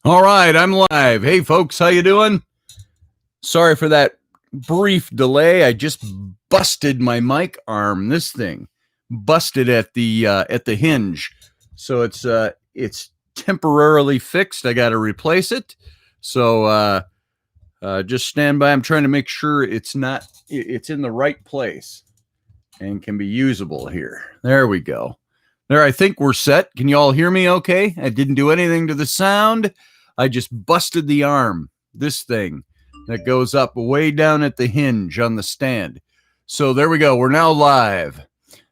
All right, I'm live. Hey, folks, how you doing? Sorry for that brief delay. I just busted my mic arm. This thing busted at the hinge, so it's temporarily fixed. I got to replace it. So just stand by. I'm trying to make sure it's in the right place and can be usable here. There we go. There, I think we're set. Can you all hear me okay? I didn't do anything to the sound. I just busted the arm, this thing that goes up way down at the hinge on the stand. So there we go. We're now live.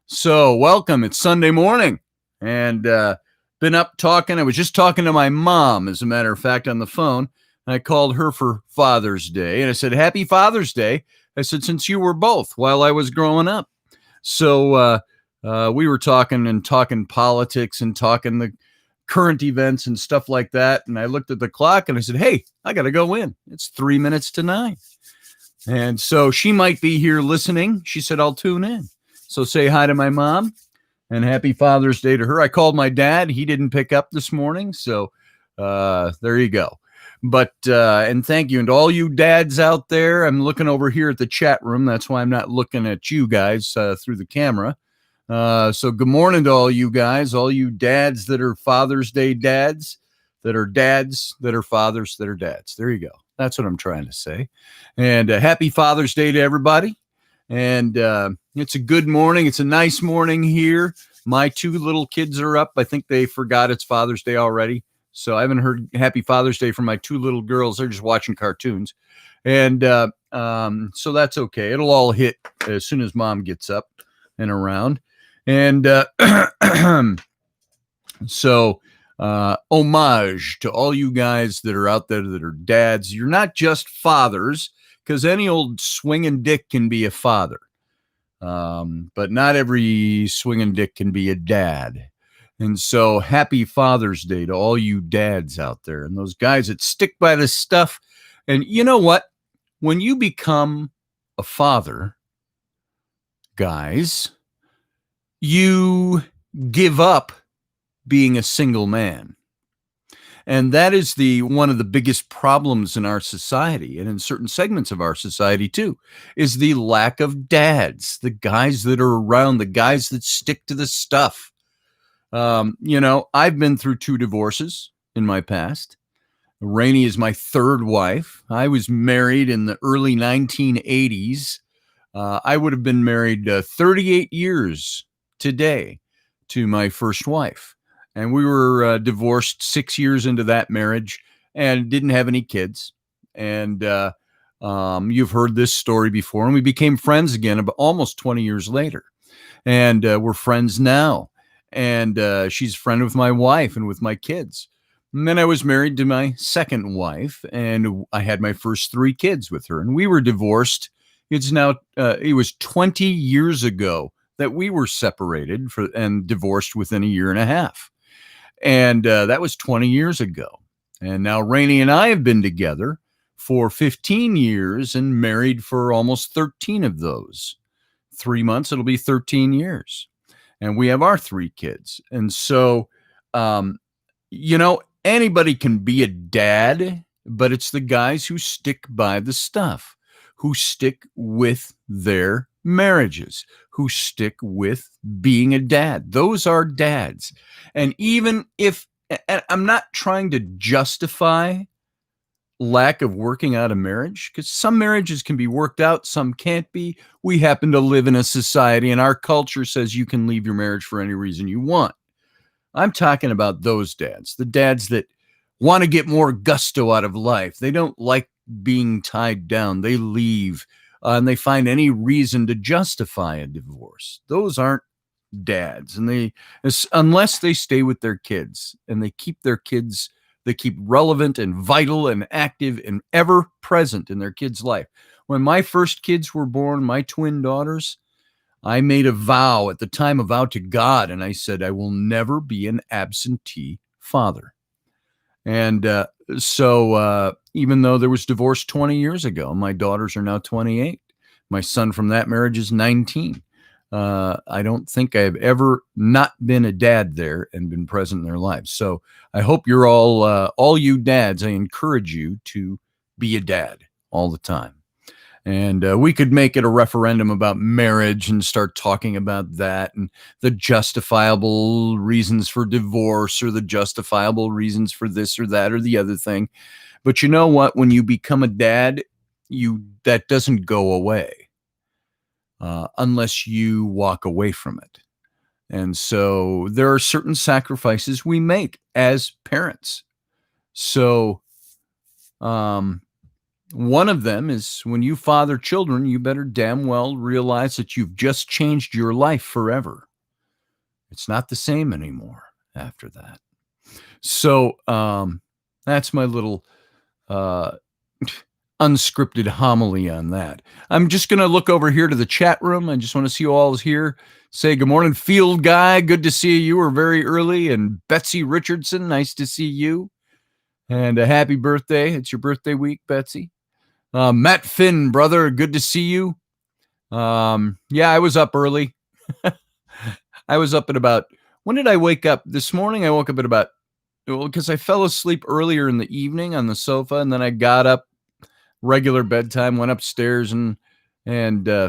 So welcome. It's Sunday morning and been up talking. I was just talking to my mom, as a matter of fact, on the phone. I called her for Father's Day and I said, Happy Father's Day. I said, since you were both while I was growing up. So we were talking politics and talking the current events and stuff like that. And I looked at the clock and I said, hey, I got to go in. It's 3 minutes to 9. And so she might be here listening. She said, I'll tune in. So say hi to my mom and happy Father's Day to her. I called my dad. He didn't pick up this morning. So there you go. But and thank you. And to all you dads out there, I'm looking over here at the chat room. That's why I'm not looking at you guys through the camera. So good morning to all you guys, all you dads that are Father's Day dads, that are fathers, that are dads. There you go. That's what I'm trying to say. And happy Father's Day to everybody. And it's a good morning. It's a nice morning here. My 2 little kids are up. I think they forgot it's Father's Day already. So I haven't heard Happy Father's Day from my 2 little girls. They're just watching cartoons. And so that's okay. It'll all hit as soon as mom gets up and around. And so homage to all you guys that are out there that are dads. You're not just fathers, because any old swinging dick can be a father. But not every swinging dick can be a dad. And so happy Father's Day to all you dads out there and those guys that stick by this stuff. And you know what? When you become a father, guys, you give up being a single man. And that is one of the biggest problems in our society, and in certain segments of our society too, is the lack of dads, the guys that are around, the guys that stick to the stuff. I've been through 2 divorces in my past. Rainey is my 3rd wife. I was married in the early 1980s. I would have been married 38 years today to my first wife. And we were divorced 6 years into that marriage and didn't have any kids. And you've heard this story before. And we became friends again about almost 20 years later. And we're friends now. And she's a friend with my wife and with my kids. And then I was married to my second wife, and I had my first 3 kids with her. And we were divorced. It was 20 years ago that we were separated and divorced within a year and a half. And that was 20 years ago. And now Rainey and I have been together for 15 years and married for almost 13 of those. 3 months, it'll be 13 years. And we have our 3 kids. And so, anybody can be a dad, but it's the guys who stick by the stuff, who stick with their marriages, who stick with being a dad. Those are dads. And even if, and I'm not trying to justify lack of working out a marriage, because some marriages can be worked out, some can't be. We happen to live in a society, and our culture says you can leave your marriage for any reason you want. I'm talking about those dads, the dads that want to get more gusto out of life. They don't like being tied down. They leave and they find any reason to justify a divorce. Those aren't dads. And unless they stay with their kids and they keep their kids, they keep relevant and vital and active and ever present in their kids' life. When my first kids were born, my twin daughters, I made a vow at the time, a vow to God. And I said, I will never be an absentee father. And so even though there was divorce 20 years ago, my daughters are now 28. My son from that marriage is 19. I don't think I've ever not been a dad there and been present in their lives. So I hope you're all you dads, I encourage you to be a dad all the time. And we could make it a referendum about marriage and start talking about that and the justifiable reasons for divorce or the justifiable reasons for this or that or the other thing. But you know what? When you become a dad, that doesn't go away unless you walk away from it. And so there are certain sacrifices we make as parents. So, one of them is when you father children, you better damn well realize that you've just changed your life forever. It's not the same anymore after that. So that's my little unscripted homily on that. I'm just going to look over here to the chat room. I just want to see you all here. Say good morning, Field Guy. Good to see you. You were very early. And Betsy Richardson, nice to see you. And a happy birthday. It's your birthday week, Betsy. Matt Finn, brother, good to see you. Yeah, I was up early. I was up at about, when did I wake up? This morning I woke up at about, because I fell asleep earlier in the evening on the sofa, and then I got up regular bedtime, went upstairs and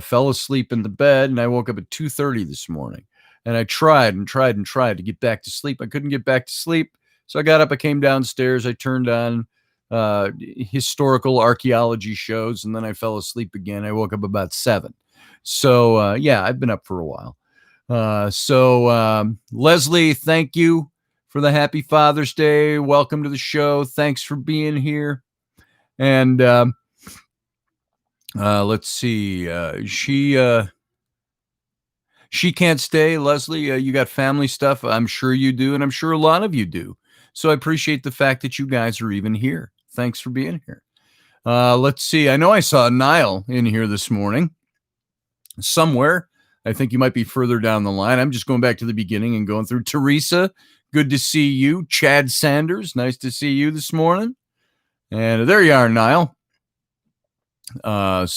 fell asleep in the bed, and I woke up at 2:30 this morning. And I tried to get back to sleep. I couldn't get back to sleep. So I got up, I came downstairs, I turned on historical archaeology shows, and then I fell asleep again. I woke up about 7. So yeah, I've been up for a while. Leslie, thank you for the happy Father's Day. Welcome to the show. Thanks for being here. And let's see. She can't stay. Leslie, you got family stuff. I'm sure you do, and I'm sure a lot of you do. So I appreciate the fact that you guys are even here. Thanks for being here. Let's see. I know I saw Niall in here this morning somewhere. I think you might be further down the line. I'm just going back to the beginning and going through. Teresa, good to see you. Chad Sanders, nice to see you this morning. And there you are, Niall. Good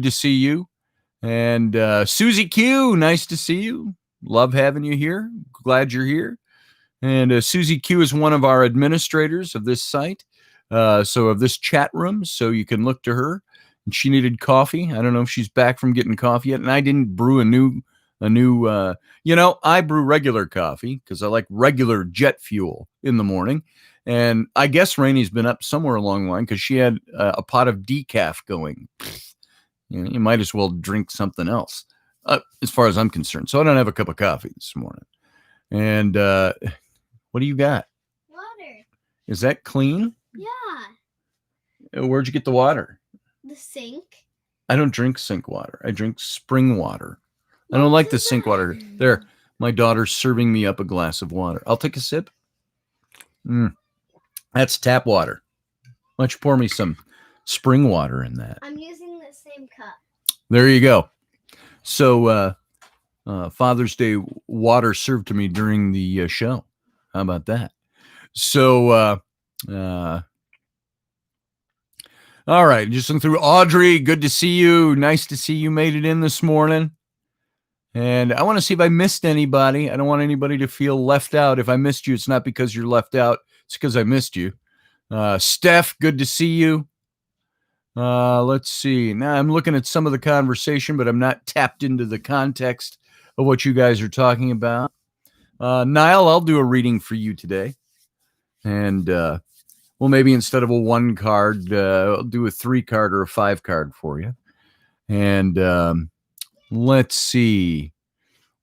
to see you. And Susie Q, nice to see you. Love having you here. Glad you're here. And Susie Q is one of our administrators of this site, so of this chat room, so you can look to her. And she needed coffee. I don't know if she's back from getting coffee yet. And I didn't brew a new, I brew regular coffee because I like regular jet fuel in the morning. And I guess Rainey's been up somewhere along the line because she had a pot of decaf going. You might as well drink something else, as far as I'm concerned. So I don't have a cup of coffee this morning. And what do you got? Water. Is that clean? Yeah. Where'd you get the water? The sink. I don't drink sink water. I drink spring water. I don't like the sink water. There, my daughter's serving me up a glass of water. I'll take a sip. That's tap water. Why don't you pour me some spring water in that? I'm using the same cup. There you go. So Father's Day water served to me during the show. How about that? So all right, just looking through. Audrey, good to see you. Nice to see you made it in this morning. And I want to see if I missed anybody. I don't want anybody to feel left out. If I missed you, it's not because you're left out. It's because I missed you. Steph, good to see you. Let's see. Now I'm looking at some of the conversation, but I'm not tapped into the context of what you guys are talking about. Niall, I'll do a reading for you today. And well, maybe instead of a 1 card, I'll do a 3 card or a 5 card for you. And let's see.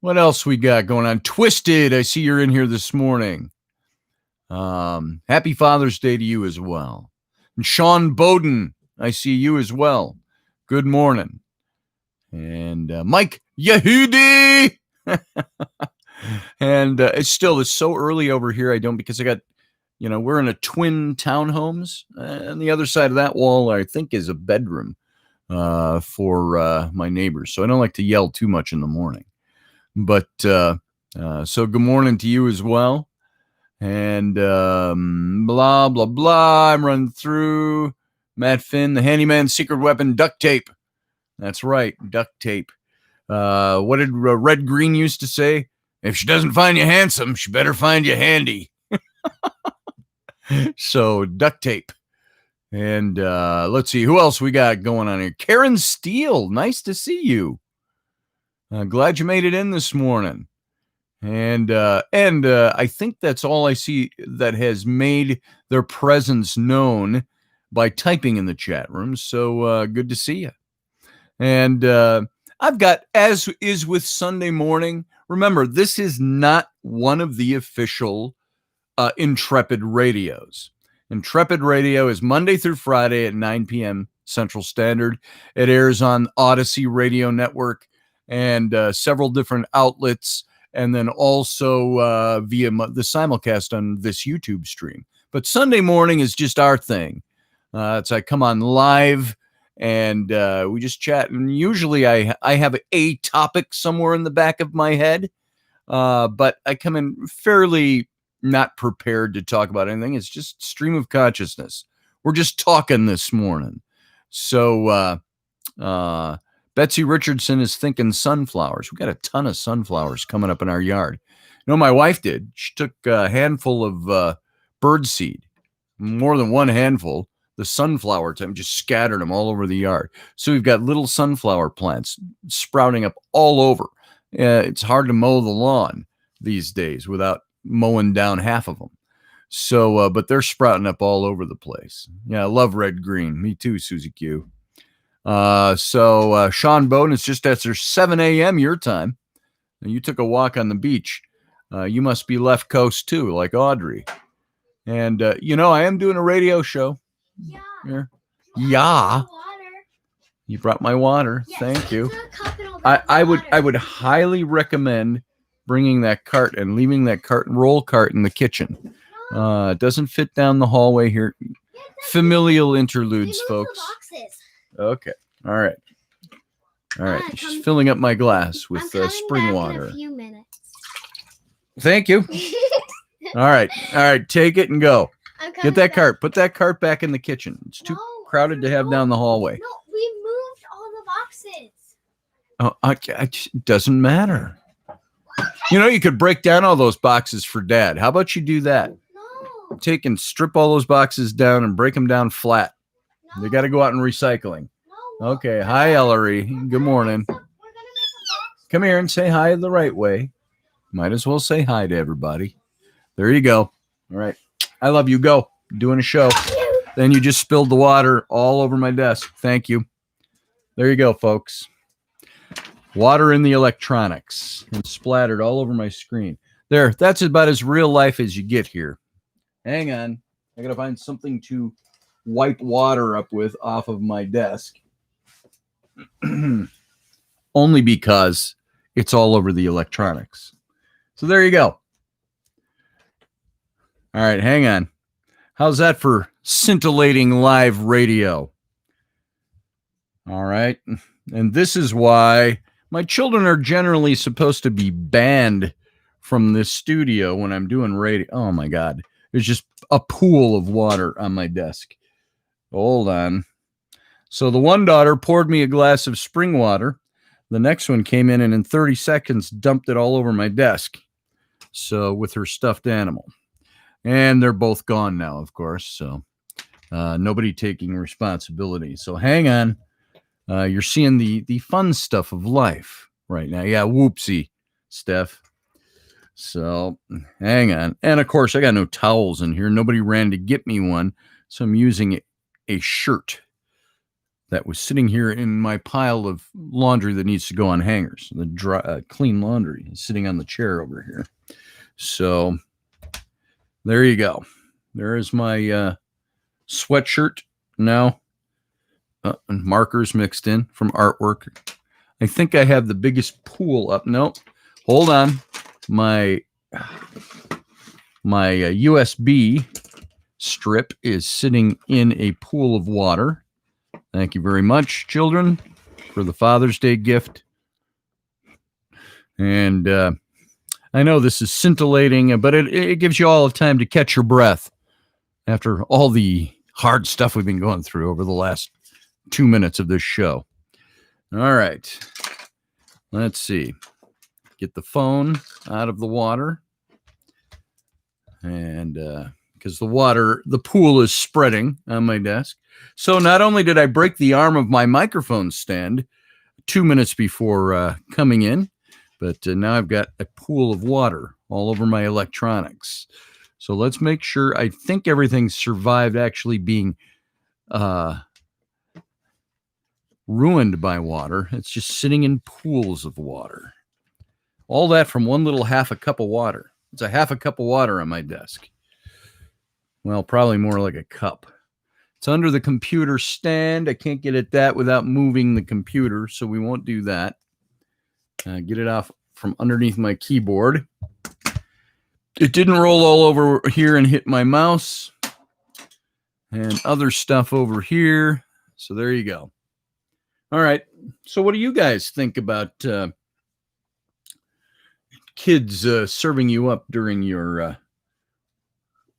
What else we got going on? Twisted, I see you're in here this morning. Happy Father's Day to you as well. And Sean Bowden, I see you as well. Good morning. And Mike Yehudi. And it's so early over here. Because I got, we're in a twin townhomes. And the other side of that wall, I think, is a bedroom for my neighbors. So I don't like to yell too much in the morning. But so good morning to you as well. And blah, blah, blah. I'm running through. Matt Finn, the handyman, secret weapon, duct tape. That's right, duct tape. What did Red Green used to say? If she doesn't find you handsome, she better find you handy. So duct tape. And let's see who else we got going on here. Karen Steele, nice to see you. Glad you made it in this morning. And I think that's all I see that has made their presence known by typing in the chat room. So good to see you. And I've got, as is with Sunday morning, remember, this is not one of the official Intrepid radios. Intrepid Radio is Monday through Friday at 9 p.m. Central Standard. It airs on Odyssey Radio Network and several different outlets, and then also via the simulcast on this YouTube stream. But Sunday morning is just our thing. It's I come on live and we just chat. And usually I have a topic somewhere in the back of my head, but I come in fairly not prepared to talk about anything. It's just stream of consciousness. We're just talking this morning. So Betsy Richardson is thinking sunflowers. We got a ton of sunflowers coming up in our yard. You know, my wife did. She took a handful of bird seed, more than one handful, the sunflower time, just scattered them all over the yard. So we've got little sunflower plants sprouting up all over. It's hard to mow the lawn these days without mowing down half of them. So, but they're sprouting up all over the place. Yeah, I love Red Green. Me too, Susie Q. So Sean Bowden, it's just after 7 a.m. your time. You took a walk on the beach. You must be left coast too, like Audrey. And, you know, I am doing a radio show. Yeah. Here. Yeah. You brought my water. Yes, Thank you. I I would highly recommend bringing that cart and leaving that roll cart in the kitchen. It doesn't fit down the hallway here. Familial interludes, folks. Okay. All right. She's filling up my glass with spring water. In a few minutes. Thank you. All right. Take it and go. Get that cart. Put that cart back in the kitchen. It's too crowded to have down the hallway. No, we moved all the boxes. Oh, it doesn't matter. You know, you could break down all those boxes for Dad. How about you do that? No. Take and strip all those boxes down and break them down flat. No. They got to go out and recycling. No. Okay. Hi, Ellery. Good morning. We're gonna make a box. Come here and say hi the right way. Might as well say hi to everybody. There you go. All right. I love you. Go. Doing a show. Then you just spilled the water all over my desk. Thank you. There you go, folks. Water in the electronics and splattered all over my screen. There. That's about as real life as you get here. Hang on. I got to find something to wipe water up with off of my desk. Only because it's all over the electronics. So there you go. All right, hang on. How's that for scintillating live radio? All right. And this is why my children are generally supposed to be banned from this studio when I'm doing radio. Oh, my God. There's just a pool of water on my desk. Hold on. So the one daughter poured me a glass of spring water. The next one came in and in 30 seconds dumped it all over my desk. So with her stuffed animal. And they're both gone now, of course. So nobody taking responsibility. So hang on. You're seeing the fun stuff of life right now. Yeah, whoopsie, Steph. So hang on. And of course, I got no towels in here. Nobody ran to get me one. So I'm using a shirt that was sitting here in my pile of laundry that needs to go on hangers. The dry, clean laundry is sitting on the chair over here. So there you go. There is my sweatshirt now. And markers mixed in from artwork. I think I have the biggest pool up. No, hold on. My USB strip is sitting in a pool of water. Thank you very much, children, for the Father's Day gift. And I know this is scintillating, but it gives you all time to catch your breath after all the hard stuff we've been going through over the last 2 minutes of this show. All right. Let's see. Get the phone out of the water. And because the pool is spreading on my desk. So not only did I break the arm of my microphone stand 2 minutes before coming in, but now I've got a pool of water all over my electronics. So let's make sure. I think everything survived actually being ruined by water. It's just sitting in pools of water. All that from one little half a cup of water. It's a half a cup of water on my desk. Well, probably more like a cup. It's under the computer stand. I can't get at that without moving the computer, so we won't do that. Get it off from underneath my keyboard. It didn't roll all over here and hit my mouse and other stuff over here. So there you go. All right. So what do you guys think about kids serving you up during your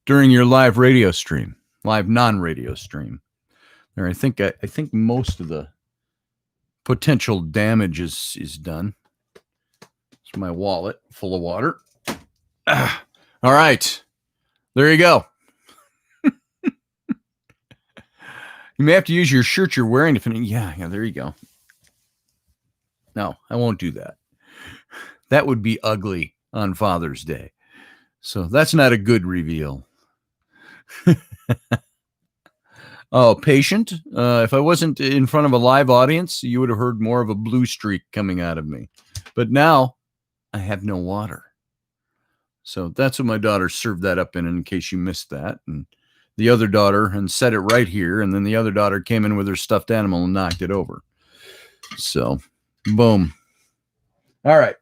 live radio stream, live non-radio stream? There, I think most of the potential damage is done. It's my wallet full of water. All right, there you go. You may have to use your shirt you're wearing to finish. Yeah, there you go. No, I won't do that. That would be ugly on Father's Day. So that's not a good reveal. Oh, patient. If I wasn't in front of a live audience, you would have heard more of a blue streak coming out of me. But now I have no water. So that's what my daughter served that up in case you missed that. And the other daughter and set it right here. And then the other daughter came in with her stuffed animal and knocked it over. So, boom. All right.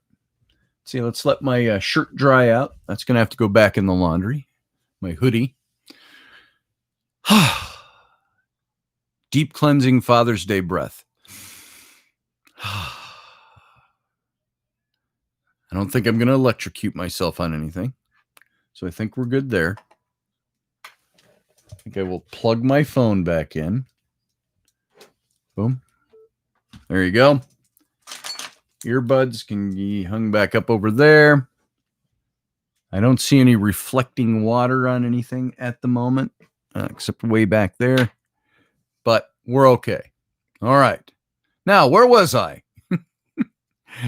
See, let's let my shirt dry out. That's going to have to go back in the laundry. My hoodie. Deep cleansing Father's Day breath. I don't think I'm going to electrocute myself on anything. So I think we're good there. I think I will plug my phone back in. Boom. There you go. Earbuds can be hung back up over there. I don't see any reflecting water on anything at the moment, except way back there. But we're okay. All right. Now, where was I?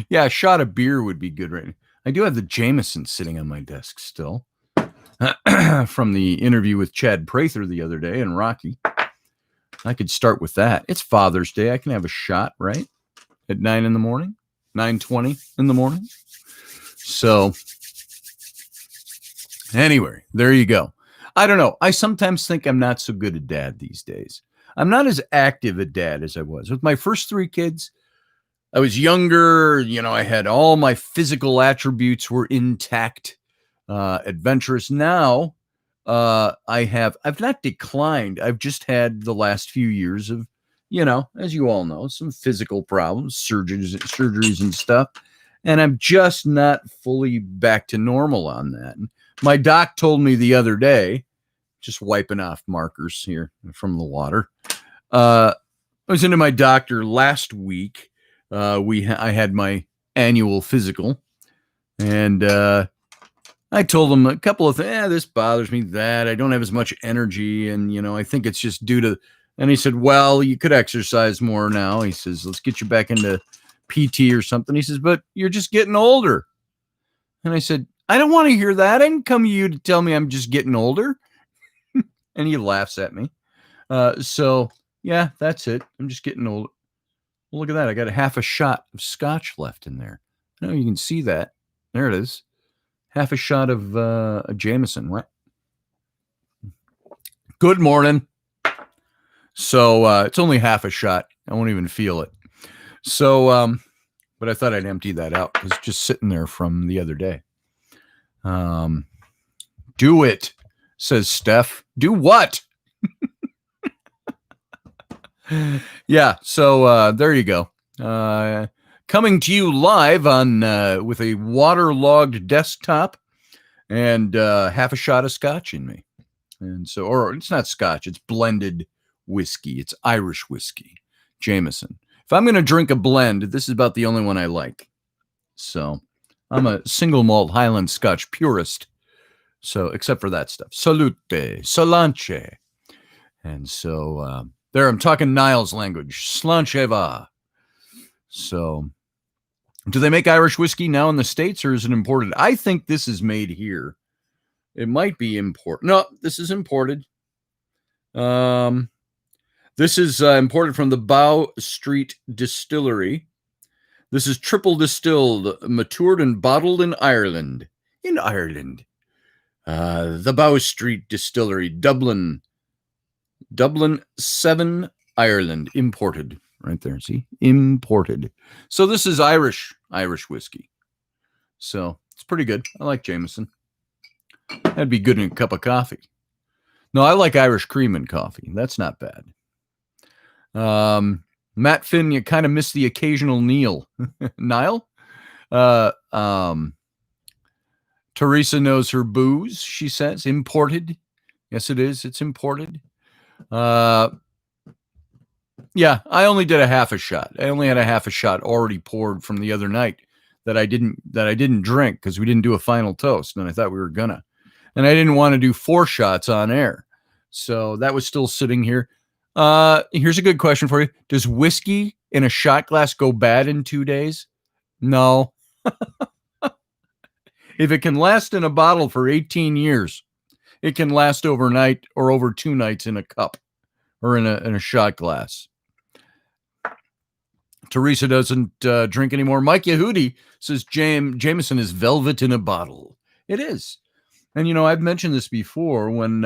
Yeah, a shot of beer would be good right now. I do have the Jameson sitting on my desk still from the interview with Chad Prather the other day and Rocky. I could start with that. It's Father's Day. I can have a shot, right? At 9 in the morning, 9:20 in the morning. So anyway, there you go. I don't know. I sometimes think I'm not so good a dad these days. I'm not as active a dad as I was. With my first 3 kids, I was younger, I had all my physical attributes were intact, adventurous. Now, I've not declined. I've just had the last few years of, as you all know, some physical problems, surgeries and stuff. And I'm just not fully back to normal on that. And my doc told me the other day, just wiping off markers here from the water. I was into my doctor last week. I had my annual physical, and I told him a couple of things. This bothers me, that I don't have as much energy, and I think it's just due to. And he said, "Well, you could exercise more now." He says, "Let's get you back into PT or something." He says, "But you're just getting older." And I said, "I don't want to hear that. I didn't come to you to tell me I'm just getting older." And he laughs at me. So yeah, that's it. I'm just getting older. Well, look at that. I got a half a shot of scotch left in there. I know you can see that. There it is. Half a shot of a Jameson. What? Good morning. So it's only half a shot. I won't even feel it. So, but I thought I'd empty that out. It was just sitting there from the other day. Do it, says Steph. Do what? Yeah, so there you go. Coming to you live on with a waterlogged desktop and half a shot of scotch in me. And so, or it's not scotch, it's blended whiskey. It's Irish whiskey, Jameson. If I'm going to drink a blend, this is about the only one I like. So I'm a single malt Highland Scotch purist. So except for that stuff. Salute, Solanche. And so there I'm talking Niles language. Slancheva. So do they make Irish whiskey now in the States or is it imported? I think this is made here. It might be imported. No, this is imported. This is imported from the Bow Street Distillery. This is triple distilled, matured and bottled in Ireland. In Ireland. The Bow Street Distillery, Dublin 7, Ireland, imported. Right there, see? Imported. So this is Irish whiskey. So it's pretty good. I like Jameson. That'd be good in a cup of coffee. No, I like Irish cream in coffee. That's not bad. Matt Finn, you kind of miss the occasional Neil. Nile? Teresa knows her booze, she says. Imported. Yes, it is. It's imported. Yeah, I only did a half a shot. I only had a half a shot already poured from the other night that I didn't drink because we didn't do a final toast, and I thought we were gonna. And I didn't want to do 4 shots on air. So that was still sitting here. Here's a good question for you. Does whiskey in a shot glass go bad in 2 days? No. If it can last in a bottle for 18 years, it can last overnight or over 2 nights in a cup or in a shot glass. Teresa doesn't drink anymore. Mike Yehudi says Jameson is velvet in a bottle. It is. And, you know, I've mentioned this before when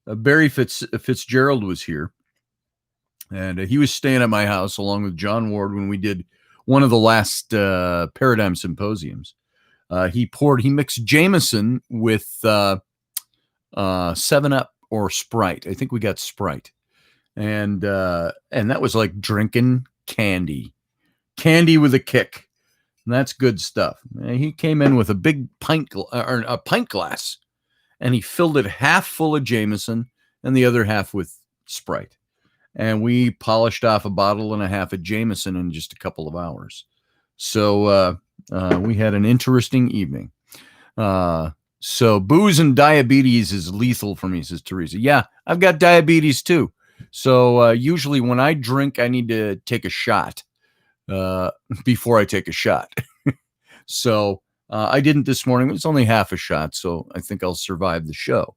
Barry Fitzgerald was here. And he was staying at my house along with John Ward when we did one of the last Paradigm Symposiums. He mixed Jameson with 7-Up or Sprite. I think we got Sprite. And that was like drinking candy with a kick. And that's good stuff. He came in with a big pint glass, and he filled it half full of Jameson and the other half with Sprite. And we polished off a bottle and a half of Jameson in just a couple of hours. So we had an interesting evening. So booze and diabetes is lethal for me, says Teresa. Yeah, I've got diabetes too. So usually when I drink, I need to take a shot before I take a shot. So I didn't this morning. It's only half a shot, so I think I'll survive the show.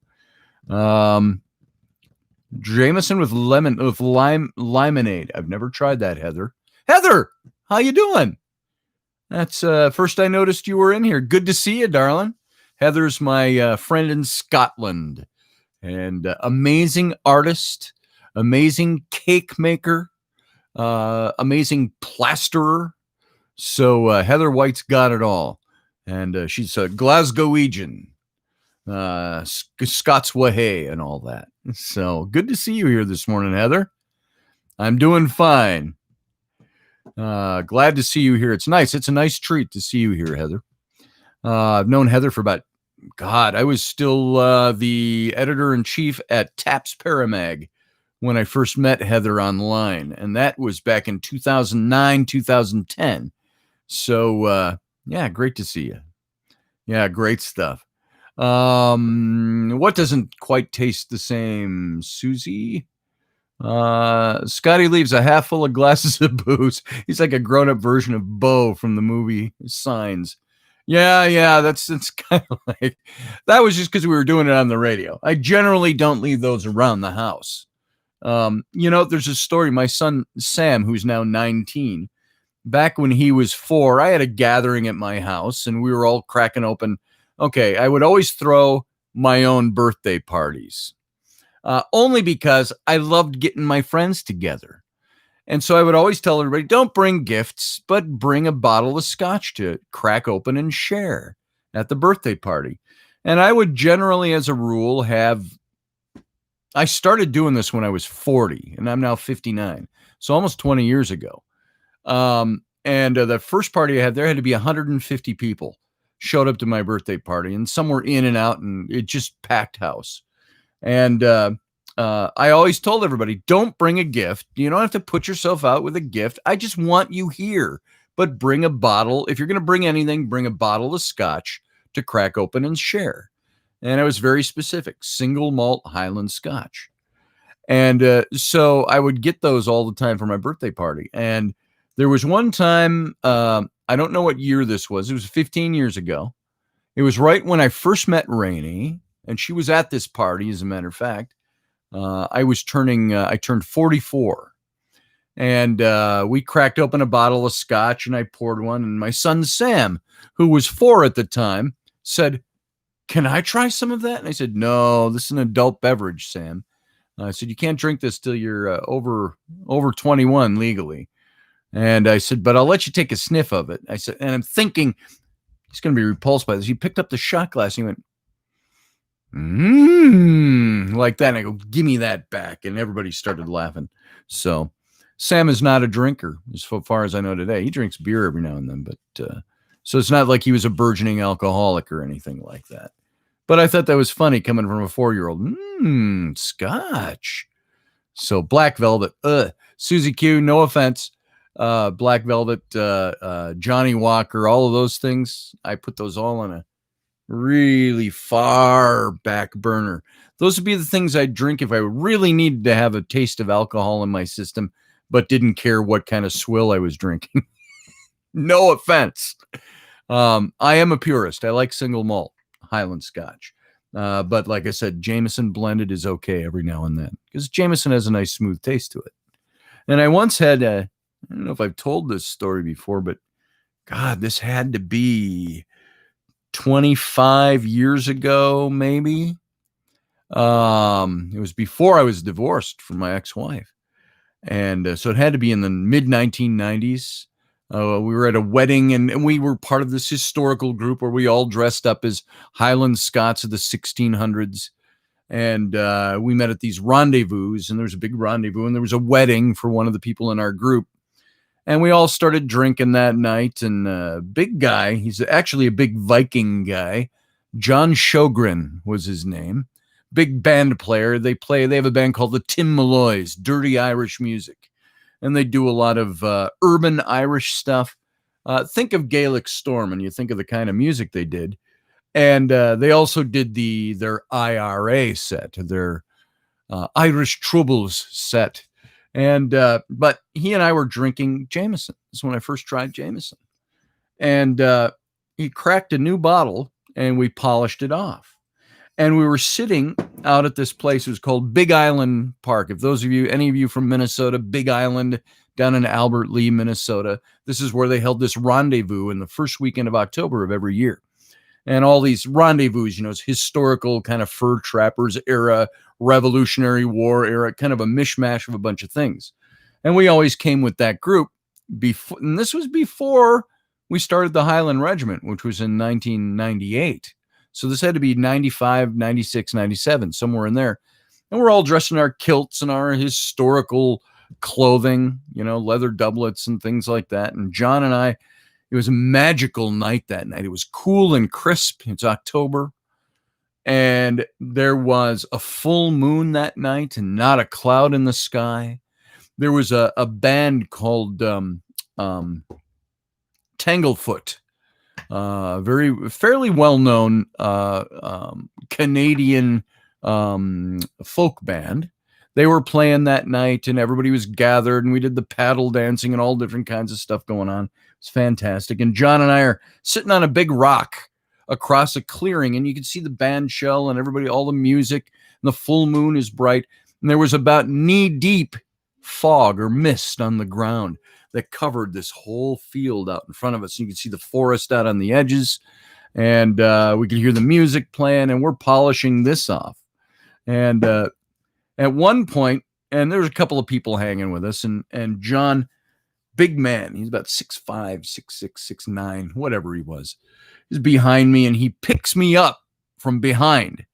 Jameson with limonade. I've never tried that, Heather. Heather, how you doing? That's first I noticed you were in here. Good to see you, darling. Heather's my friend in Scotland, and amazing artist, amazing cake maker, amazing plasterer. So Heather White's got it all, and she's a Glasgowian, Scotsway, and all that. So good to see you here this morning, Heather. I'm doing fine. Glad to see you here. It's nice. It's a nice treat to see you here, Heather. I've known Heather for about, I was still the editor-in-chief at Taps Paramag when I first met Heather online. And that was back in 2009, 2010. So, yeah, great to see you. Yeah, great stuff. What doesn't quite taste the same, Susie? Scotty leaves a half full of glasses of booze. He's like a grown-up version of Bo from the movie Signs. Yeah, that's kind of like, that was just because we were doing it on the radio. I generally don't leave those around the house. You know, there's a story. My son Sam, who's now 19, back when he was 4, I had a gathering at my house and we were all cracking open. Okay, I would always throw my own birthday parties. Only because I loved getting my friends together. And so I would always tell everybody, don't bring gifts, but bring a bottle of scotch to crack open and share at the birthday party. And I would generally, as a rule, I started doing this when I was 40, and I'm now 59. So almost 20 years ago. And the first party I had there had to be 150 people showed up to my birthday party, and some were in and out, and it just packed house. And I always told everybody, don't bring a gift. You don't have to put yourself out with a gift. I just want you here. but bring a bottle. If you're going to bring anything, bring a bottle of scotch to crack open and share. And I was very specific, single malt Highland Scotch. And so I would get those all the time for my birthday party. And there was one time, I don't know what year this was. It was 15 years ago. It was right when I first met Rainey, and she was at this party, as a matter of fact. I turned 44. And we cracked open a bottle of scotch, and I poured one. And my son, Sam, who was 4 at the time, said, "Can I try some of that?" And I said, "No, this is an adult beverage, Sam." I said, "You can't drink this till you're over 21 legally." And I said, "But I'll let you take a sniff of it." I said, and I'm thinking he's going to be repulsed by this. He picked up the shot glass and he went, like that. And I go, "Give me that back." And everybody started laughing. So Sam is not a drinker, as far as I know today. He drinks beer every now and then, but so it's not like he was a burgeoning alcoholic or anything like that. But I thought that was funny coming from a 4-year-old. Scotch. So Black Velvet. Susie Q, no offense. Black Velvet, Johnny Walker, all of those things. I put those all on a really far back burner. Those would be the things I'd drink if I really needed to have a taste of alcohol in my system, but didn't care what kind of swill I was drinking. No offense. I am a purist. I like single malt Highland Scotch. But like I said, Jameson blended is okay every now and then because Jameson has a nice smooth taste to it. And I once had, I don't know if I've told this story before, but God, this had to be 25 years ago, maybe. It was before I was divorced from my ex-wife. And so it had to be in the mid 1990s. We were at a wedding and we were part of this historical group where we all dressed up as Highland Scots of the 1600s. And we met at these rendezvous, and there was a big rendezvous, and there was a wedding for one of the people in our group. And we all started drinking that night. And big guy, he's actually a big Viking guy. John Sjogren was his name. Big band player. They have a band called the Tim Malloys, dirty Irish music. And they do a lot of urban Irish stuff. Think of Gaelic Storm, and you think of the kind of music they did. And they also did their IRA set, their Irish Troubles set. And but he and I were drinking Jameson. This is when I first tried Jameson. And he cracked a new bottle, and we polished it off. And we were sitting out at this place. It was called Big Island Park. If any of you from Minnesota, Big Island down in Albert Lea, Minnesota, this is where they held this rendezvous in the first weekend of October of every year. And all these rendezvous, it's historical kind of fur trappers era, Revolutionary War era, kind of a mishmash of a bunch of things. And we always came with that group before, and this was before we started the Highland Regiment, which was in 1998. So this had to be 95, 96, 97, somewhere in there. And we're all dressed in our kilts and our historical clothing, leather doublets and things like that. And John and I, it was a magical night that night. It was cool and crisp. It's October. And there was a full moon that night and not a cloud in the sky. There was a band called Tanglefoot. Fairly well-known Canadian folk band. They were playing that night and everybody was gathered and we did the paddle dancing and all different kinds of stuff going on. It's fantastic. And John and I are sitting on a big rock across a clearing and you can see the band shell and everybody, all the music, and the full moon is bright. And there was about knee-deep fog or mist on the ground that covered this whole field out in front of us. You can see the forest out on the edges and we can hear the music playing and we're polishing this off. And at one point, and there was a couple of people hanging with us and John, big man, he's about 6'5", 6'6", 6'9", whatever he was, is behind me and he picks me up from behind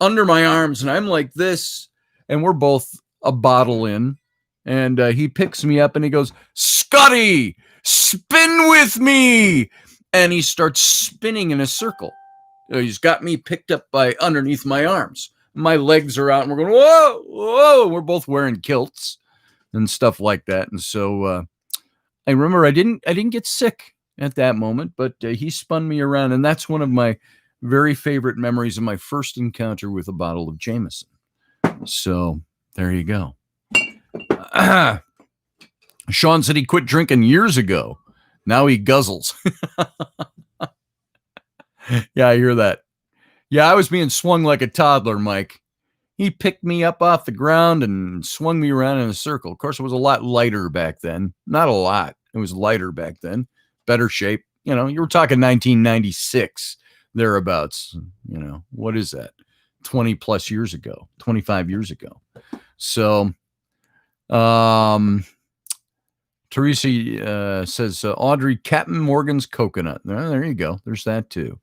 under my arms and I'm like this and we're both a bottle in. And he picks me up and he goes, "Scotty, spin with me." And he starts spinning in a circle. He's got me picked up by underneath my arms. My legs are out and we're going, whoa, whoa. We're both wearing kilts and stuff like that. And so I remember I didn't get sick at that moment, but he spun me around, and that's one of my very favorite memories of my first encounter with a bottle of Jameson. So there you go. Sean said he quit drinking years ago. Now he guzzles. Yeah, I hear that. Yeah, I was being swung like a toddler, Mike. He picked me up off the ground and swung me around in a circle. Of course, it was a lot lighter back then. Not a lot. It was lighter back then. Better shape. You know, you were talking 1996, thereabouts. You know, what is that? 20 plus years ago, 25 years ago. So, Teresa says, Audrey, Captain Morgan's coconut. There you go. There's that too.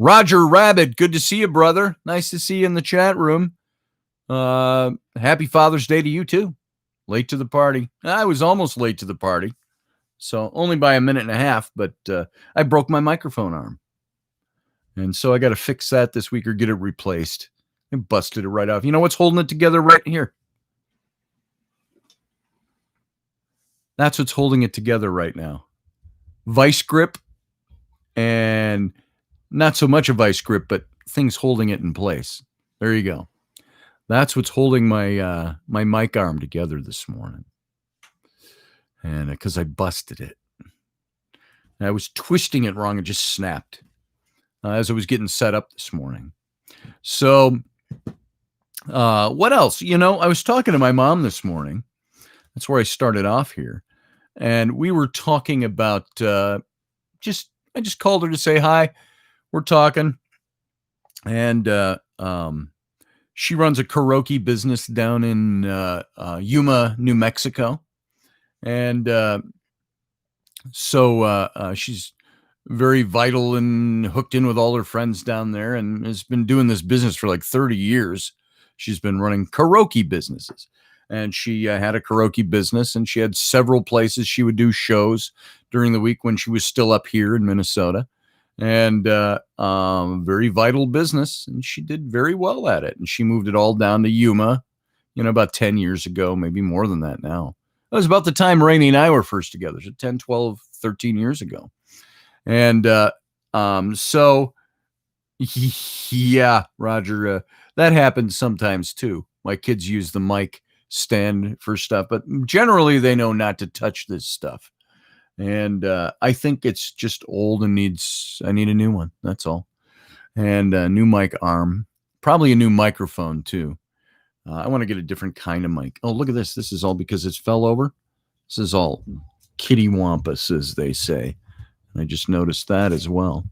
Roger Rabbit, good to see you, brother. Nice to see you in the chat room. Happy Father's Day to you too. Late to the party. I was almost late to the party. So only by a minute and a half, but I broke my microphone arm. And so I got to fix that this week or get it replaced. I busted it right off. You know what's holding it together right here? That's what's holding it together right now. Vice grip, and not so much a vice grip, but things holding it in place. There you go. That's what's holding my my mic arm together this morning. And because I busted it. And I was twisting it wrong and just snapped as I was getting set up this morning. So what else? You know, I was talking to my mom this morning. That's where I started off here. And we were talking about I just called her to say hi. We're talking. And she runs a karaoke business down in Yuma, New Mexico. And so she's very vital and hooked in with all her friends down there and has been doing this business for like 30 years. She's been running karaoke businesses. And she had a karaoke business, and she had several places she would do shows during the week when she was still up here in Minnesota. And very vital business, and she did very well at it. And she moved it all down to Yuma, you know, about 10 years ago, maybe more than that now. It was about the time Rainey and I were first together, so 10, 12, 13 years ago. And so, yeah, Roger, that happens sometimes too. My kids use the mic stand for stuff, but generally they know not to touch this stuff. And I think it's just old and I need a new one. That's all. And a new mic arm, probably a new microphone too. I want to get a different kind of mic. Oh, look at this. This is all because it's fell over. This is all kittywampus, as they say. And I just noticed that as well.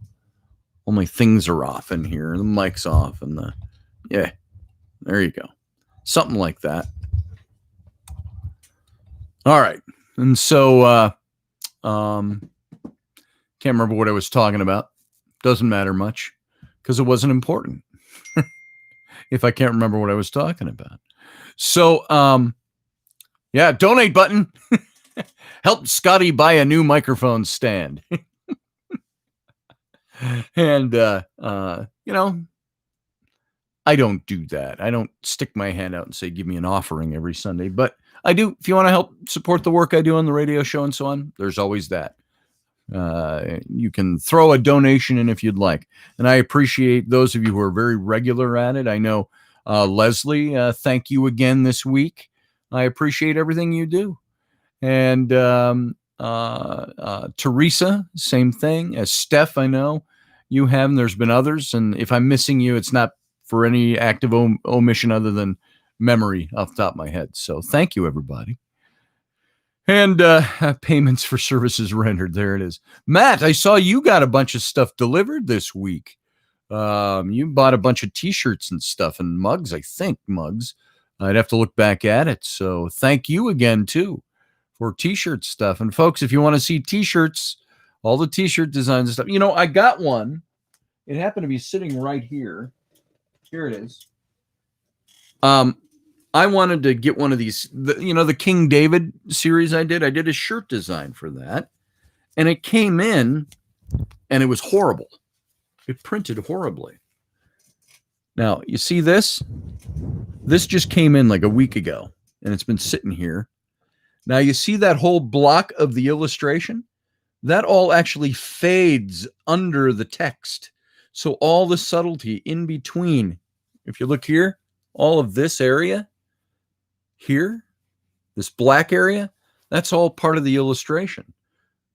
All my things are off in here. The mic's off and yeah, there you go. Something like that. All right. And so, can't remember what I was talking about. Doesn't matter much because it wasn't important. If I can't remember what I was talking about. So, yeah, donate button. Help Scotty buy a new microphone stand. And, you know, I don't do that. I don't stick my hand out and say, give me an offering every Sunday. But I do. If you want to help support the work I do on the radio show and so on, there's always that. You can throw a donation in if you'd like. And I appreciate those of you who are very regular at it. I know Leslie, thank you again this week. I appreciate everything you do. And Teresa, same thing. As Steph, I know you have, and there's been others. And if I'm missing you, it's not for any active omission other than memory off the top of my head. So thank you, everybody. And payments for services rendered. There it is. Matt, I saw you got a bunch of stuff delivered this week. You bought a bunch of T-shirts and stuff and mugs, I think, mugs. I'd have to look back at it. So thank you again, too, for T-shirt stuff. And folks, if you want to see T-shirts, all the T-shirt designs and stuff, you know, I got one. It happened to be sitting right here. Here it is. I wanted to get one of these, the King David series I did a shirt design for that. And it came in and it was horrible. It printed horribly. Now, you see this? This just came in like a week ago and it's been sitting here. Now you see that whole block of the illustration? That all actually fades under the text. So all the subtlety in between, if you look here, all of this area here, this black area, that's all part of the illustration.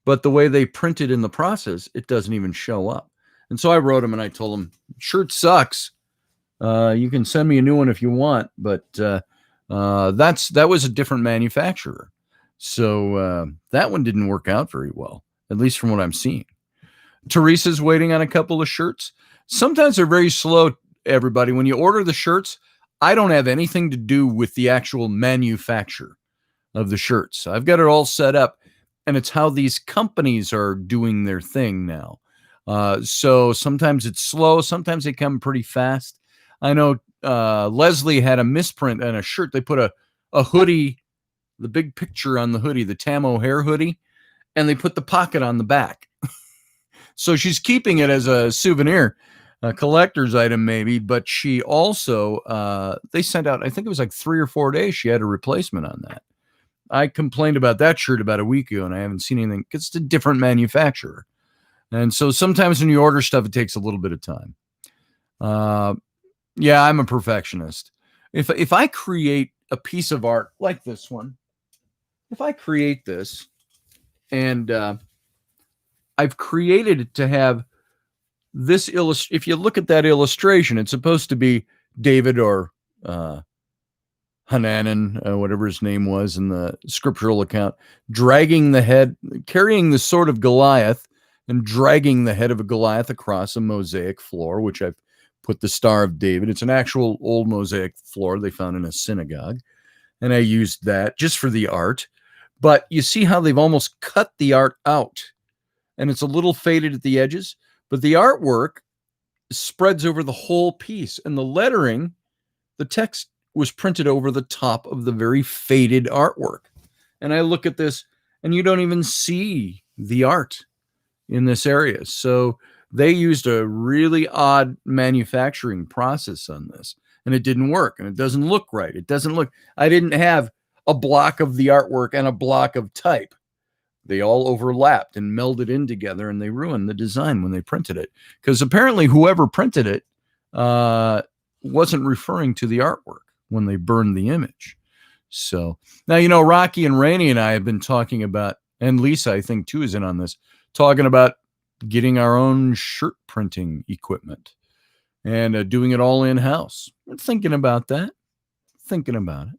But the way they print it in the process, it doesn't even show up. And so I wrote him and I told him, shirt sucks. You can send me a new one if you want, but that was a different manufacturer. So that one didn't work out very well, at least from what I'm seeing. Teresa's waiting on a couple of shirts. Sometimes they're very slow, everybody. When you order the shirts, I don't have anything to do with the actual manufacture of the shirts. I've got it all set up, and it's how these companies are doing their thing now. So sometimes it's slow. Sometimes they come pretty fast. I know Leslie had a misprint on a shirt. They put a hoodie, the big picture on the hoodie, the Tam O'Hare hoodie, and they put the pocket on the back. So she's keeping it as a souvenir, a collector's item maybe, but she also, they sent out, I think it was like 3 or 4 days, she had a replacement on that. I complained about that shirt about a week ago, and I haven't seen anything, because it's a different manufacturer. And so sometimes when you order stuff, it takes a little bit of time. Yeah, I'm a perfectionist. If I create a piece of art like this one, if I create this, and I've created it to have this if you look at that illustration, it's supposed to be David or Hananan, whatever his name was in the scriptural account, dragging the head, carrying the sword of Goliath and dragging the head of a Goliath across a mosaic floor, which I've put the Star of David. It's an actual old mosaic floor they found in a synagogue. And I used that just for the art. But you see how they've almost cut the art out, and it's a little faded at the edges, but the artwork spreads over the whole piece, and the lettering, the text was printed over the top of the very faded artwork. And I look at this, and you don't even see the art in this area. So they used a really odd manufacturing process on this, and it didn't work, and it doesn't look right. It doesn't look, I didn't have a block of the artwork and a block of type. They all overlapped and melded in together, and they ruined the design when they printed it, because apparently whoever printed it wasn't referring to the artwork when they burned the image. So now, you know, Rocky and Rainey and I have been talking about, and Lisa, I think too, is in on this, talking about getting our own shirt printing equipment and doing it all in-house. We're thinking about that. Thinking about it.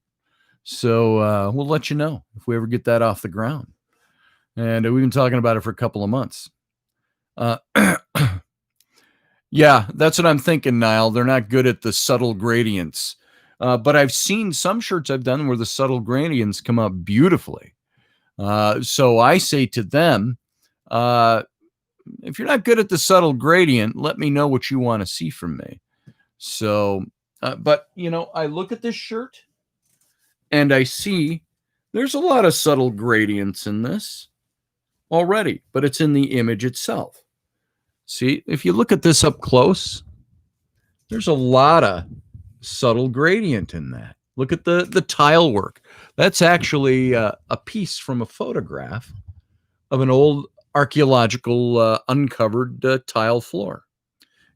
So we'll let you know if we ever get that off the ground. And we've been talking about it for a couple of months. Yeah, that's what I'm thinking, Niall. They're not good at the subtle gradients. But I've seen some shirts I've done where the subtle gradients come out beautifully. So I say to them, if you're not good at the subtle gradient, let me know what you want to see from me. So, but, you know, I look at this shirt and I see there's a lot of subtle gradients in this already, but it's in the image itself. See, if you look at this up close, there's a lot of subtle gradient in that. Look at the tile work. That's actually a piece from a photograph of an old archaeological uncovered tile floor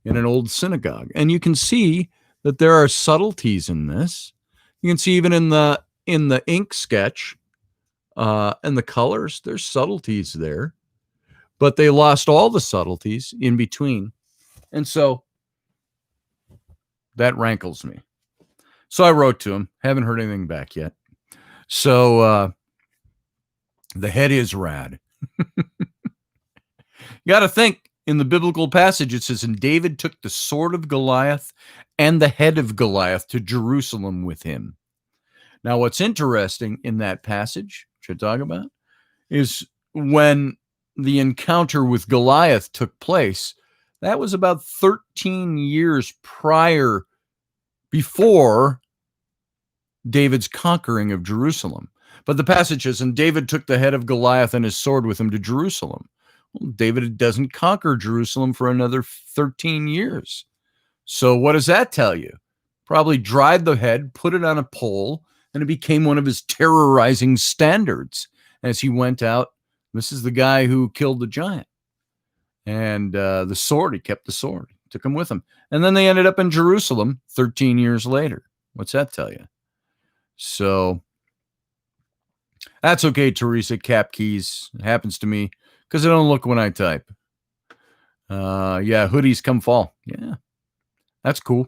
in an old synagogue. And you can see that there are subtleties in this. You can see even in the ink sketch and the colors, there's subtleties there, but they lost all the subtleties in between. And so that rankles me. So I wrote to him, haven't heard anything back yet. So the head is rad. You got to think, in the biblical passage, it says, and David took the sword of Goliath and the head of Goliath to Jerusalem with him. Now, what's interesting in that passage, which I talk about, is when the encounter with Goliath took place, that was about 13 years before David's conquering of Jerusalem. But the passage says, and David took the head of Goliath and his sword with him to Jerusalem. Well, David doesn't conquer Jerusalem for another 13 years. So what does that tell you? Probably dried the head, put it on a pole, And it became one of his terrorizing standards as he went out. This is the guy who killed the giant. And the sword, he kept the sword, took him with him. And then they ended up in Jerusalem 13 years later. What's that tell you? So that's okay, Teresa. Cap keys. It happens to me because I don't look when I type. Yeah, hoodies come fall. Yeah, that's cool.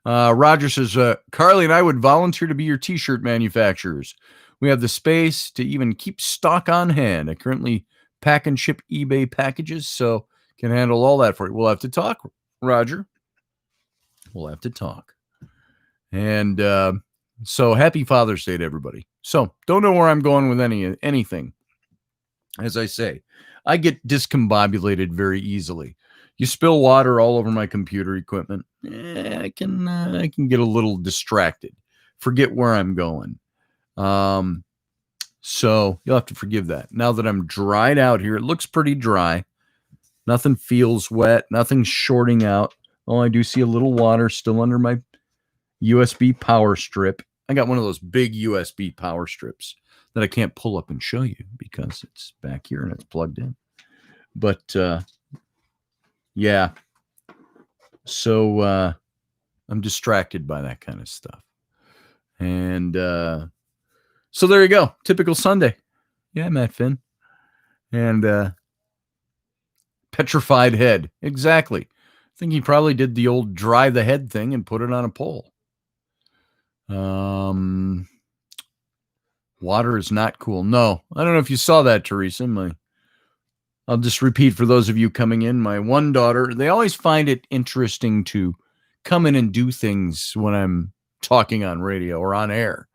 Roger says, Carly and I would volunteer to be your t-shirt manufacturers. We have the space to even keep stock on hand. I currently pack and ship eBay packages, so can handle all that for you. We'll have to talk, Roger. We'll have to talk. And so happy Father's Day to everybody. So don't know where I'm going with anything. As I say, I get discombobulated very easily. You spill water all over my computer equipment, I can get a little distracted, forget where I'm going. So you'll have to forgive that. Now that I'm dried out here, it looks pretty dry. Nothing feels wet. Nothing's shorting out. Oh, I do see a little water still under my USB power strip. I got one of those big USB power strips that I can't pull up and show you because it's back here and it's plugged in. But yeah. So I'm distracted by that kind of stuff. And so there you go. Typical Sunday. Yeah, Matt Finn. And petrified head. Exactly. I think he probably did the old dry the head thing and put it on a pole. Water is not cool. No, I don't know if you saw that, Teresa. I'll just repeat for those of you coming in. My one daughter, they always find it interesting to come in and do things when I'm talking on radio or on air.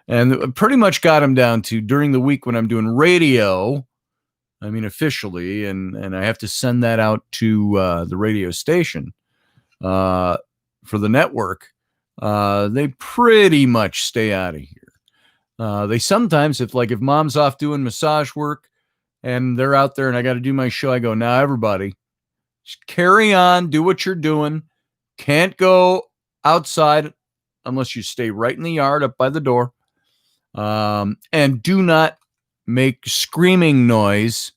And pretty much got them down to during the week when I'm doing radio, I mean, officially, and I have to send that out to the radio station for the network. They pretty much stay out of here. They sometimes, if mom's off doing massage work and they're out there and I got to do my show, I go, now everybody, just carry on, do what you're doing. Can't go outside unless you stay right in the yard up by the door. And do not make screaming noise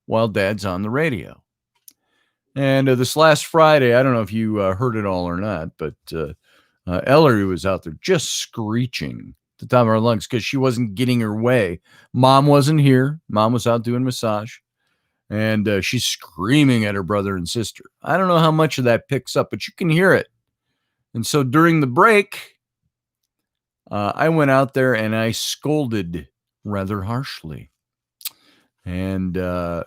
while Dad's on the radio. And this last Friday, I don't know if you heard it all or not, but Ellery was out there just screeching at the top of her lungs because she wasn't getting her way. Mom wasn't here. Mom was out doing massage. And she's screaming at her brother and sister. I don't know how much of that picks up, but you can hear it. And so during the break, I went out there and I scolded rather harshly. And I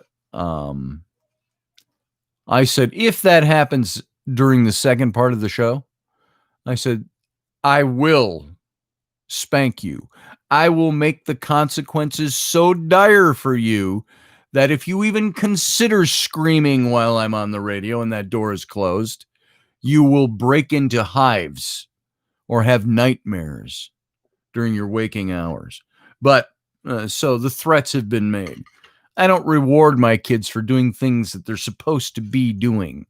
said, if that happens during the second part of the show, I said, I will spank you. I will make the consequences so dire for you that if you even consider screaming while I'm on the radio and that door is closed, you will break into hives or have nightmares during your waking hours. But so the threats have been made. I don't reward my kids for doing things that they're supposed to be doing.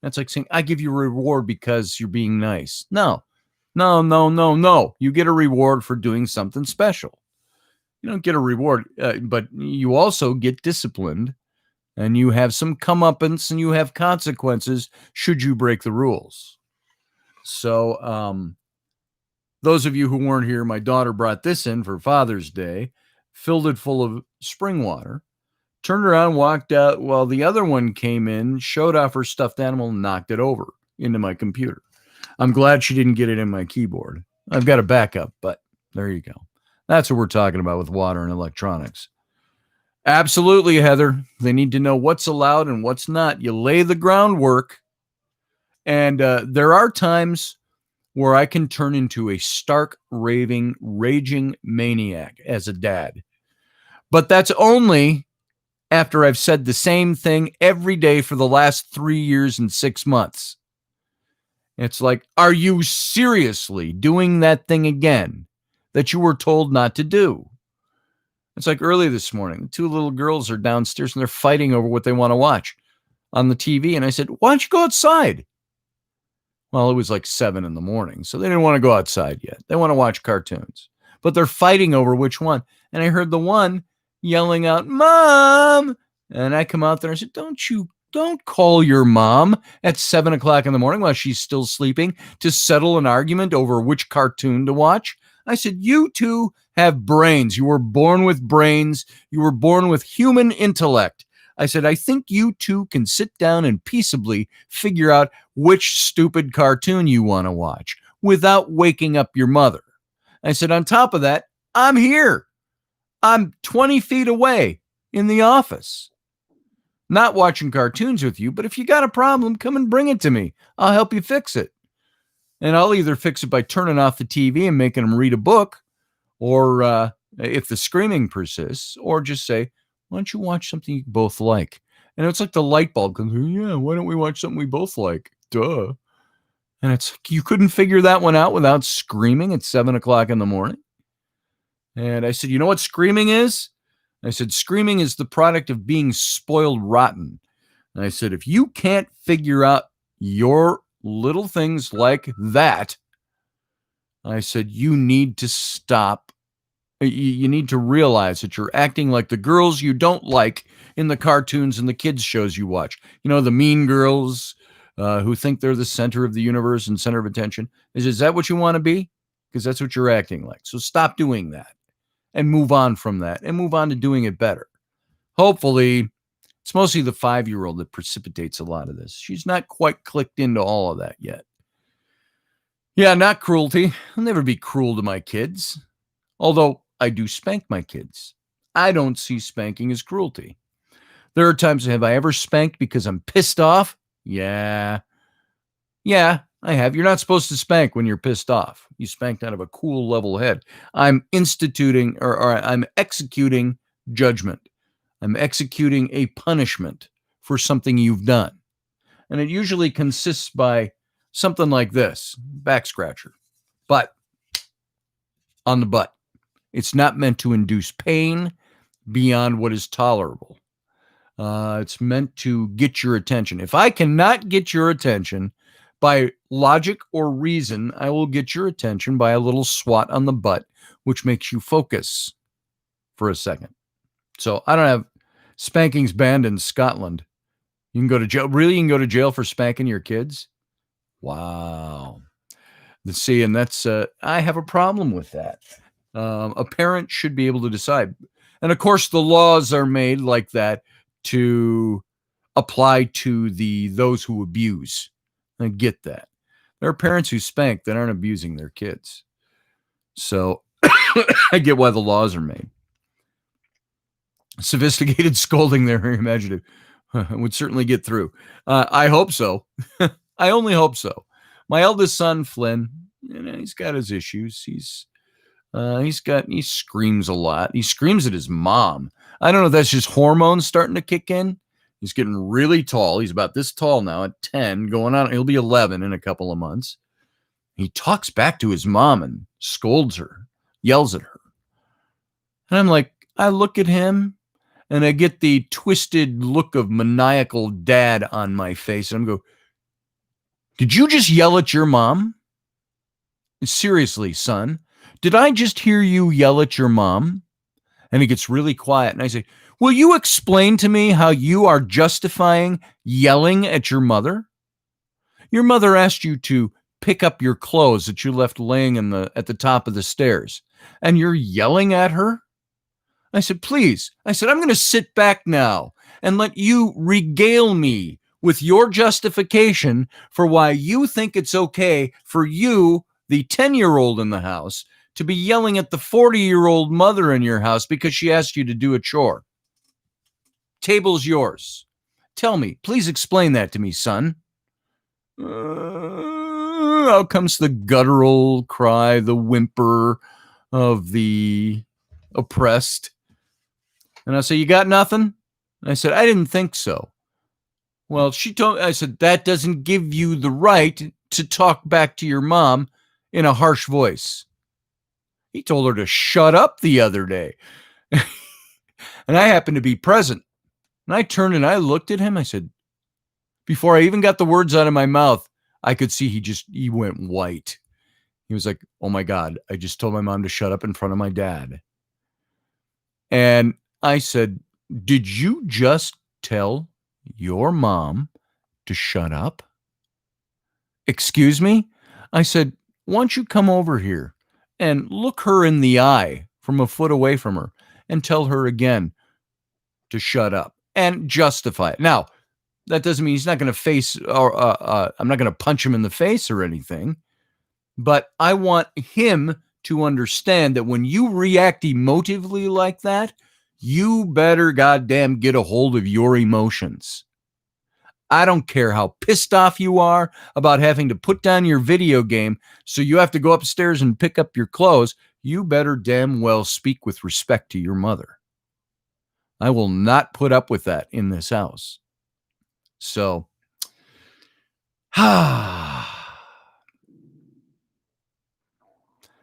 That's like saying, I give you a reward because you're being nice. No. You get a reward for doing something special. You don't get a reward, but you also get disciplined and you have some comeuppance and you have consequences should you break the rules. So, those of you who weren't here, my daughter brought this in for Father's Day, filled it full of spring water, turned around, walked out while the other one came in, showed off her stuffed animal, and knocked it over into my computer. I'm glad she didn't get it in my keyboard. I've got a backup, but there you go. That's what we're talking about with water and electronics. Absolutely, Heather. They need to know what's allowed and what's not. You lay the groundwork, and there are times where I can turn into a stark, raving, raging maniac as a dad. But that's only after I've said the same thing every day for the last 3 years and 6 months. It's like, are you seriously doing that thing again that you were told not to do? It's like early this morning, 2 little girls are downstairs and they're fighting over what they want to watch on the TV. And I said, why don't you go outside? Well, it was like 7 a.m, so they didn't want to go outside yet. They want to watch cartoons. but they're fighting over which one. And I heard the one yelling out, "Mom!" And I come out there and I said, don't call your mom at 7:00 in the morning while she's still sleeping to settle an argument over which cartoon to watch. I said, you two have brains. You were born with brains. You were born with human intellect. I said, I think you two can sit down and peaceably figure out which stupid cartoon you want to watch without waking up your mother. I said, on top of that, I'm here. I'm 20 feet away in the office. Not watching cartoons with you, but if you got a problem, come and bring it to me. I'll help you fix it. And I'll either fix it by turning off the TV and making them read a book, or if the screaming persists, or just say, why don't you watch something you both like? And it's like the light bulb comes, yeah, why don't we watch something we both like? Duh. And it's like, you couldn't figure that one out without screaming at 7:00 in the morning? And I said, you know what screaming is? I said, screaming is the product of being spoiled rotten. And I said, if you can't figure out your little things like that, I said, you need to stop. You need to realize that you're acting like the girls you don't like in the cartoons and the kids shows you watch. You know, the mean girls who think they're the center of the universe and center of attention. Is that what you want to be? Because that's what you're acting like. So stop doing that and move on from that and move on to doing it better. Hopefully, it's mostly the 5-year-old that precipitates a lot of this. She's not quite clicked into all of that yet. Yeah, not cruelty. I'll never be cruel to my kids. Although I do spank my kids. I don't see spanking as cruelty. There are times, have I ever spanked because I'm pissed off? Yeah, I have. You're not supposed to spank when you're pissed off. You spanked out of a cool, level head. I'm instituting or I'm executing judgment. I'm executing a punishment for something you've done. And it usually consists by something like this, back scratcher, butt, on the butt. It's not meant to induce pain beyond what is tolerable. It's meant to get your attention. If I cannot get your attention by logic or reason, I will get your attention by a little swat on the butt, which makes you focus for a second. So I don't have spankings banned in Scotland. You can go to jail. Really? You can go to jail for spanking your kids? Wow. See, and that's, I have a problem with that. A parent should be able to decide. And of course, the laws are made like that to apply to those who abuse. I get that. There are parents who spank that aren't abusing their kids. So I get why the laws are made. Sophisticated scolding there, very imaginative. Would certainly get through. I hope so. I only hope so. My eldest son, Flynn, he's got his issues. He screams a lot. He screams at his mom. I don't know if that's just hormones starting to kick in. He's getting really tall. He's about this tall now at 10, going on. He'll be 11 in a couple of months. He talks back to his mom and scolds her, yells at her. And I'm like, I look at him and I get the twisted look of maniacal dad on my face. And I'm go, did you just yell at your mom? Seriously, son, did I just hear you yell at your mom? And he gets really quiet. And I say, will you explain to me how you are justifying yelling at your mother? Your mother asked you to pick up your clothes that you left laying at the top of the stairs, and you're yelling at her? I said, please. I said, I'm going to sit back now and let you regale me with your justification for why you think it's okay for you, the 10-year-old in the house, to be yelling at the 40-year-old mother in your house because she asked you to do a chore. Table's yours. Tell me, please explain that to me, son. Out comes the guttural cry, the whimper of the oppressed. And I say, you got nothing? And I said, I didn't think so. Well, I said, that doesn't give you the right to talk back to your mom in a harsh voice. He told her to shut up the other day. And I happened to be present. And I turned and I looked at him. I said, before I even got the words out of my mouth, I could see he went white. He was like, oh my God, I just told my mom to shut up in front of my dad. And I said, did you just tell your mom to shut up? Excuse me? I said, why don't you come over here and look her in the eye from a foot away from her and tell her again to shut up and justify it. Now, that doesn't mean he's not going to face or I'm not going to punch him in the face or anything, but I want him to understand that when you react emotively like that, you better goddamn get a hold of your emotions. I don't care how pissed off you are about having to put down your video game so you have to go upstairs and pick up your clothes. You better damn well speak with respect to your mother. I will not put up with that in this house. So,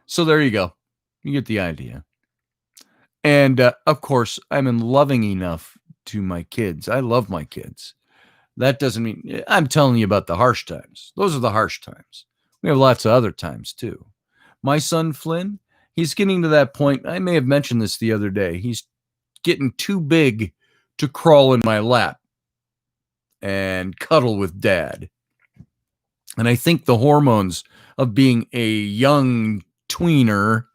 so there you go. You get the idea. And of course, I'm in loving enough to my kids. I love my kids. That doesn't mean I'm telling you about the harsh times. Those are the harsh times. We have lots of other times too. My son Flynn, he's getting to that point. I may have mentioned this the other day. He's getting too big to crawl in my lap and cuddle with dad. And I think the hormones of being a young tweener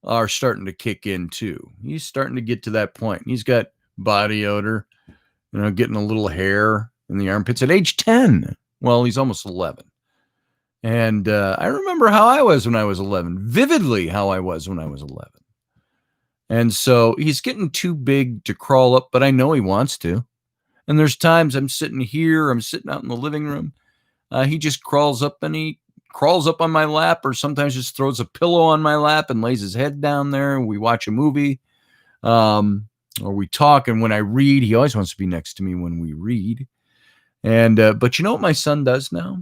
are starting to kick in too. He's starting to get to that point. He's got body odor, getting a little hair in the armpits at age 10. Well, he's almost 11. And I remember how I was when I was 11, vividly how I was when I was 11. And so he's getting too big to crawl up, but I know he wants to. And there's times I'm sitting here, I'm sitting out in the living room. He just crawls up and he crawls up on my lap, or sometimes just throws a pillow on my lap and lays his head down there. And we watch a movie or we talk. And when I read, he always wants to be next to me when we read. And but you know what my son does now?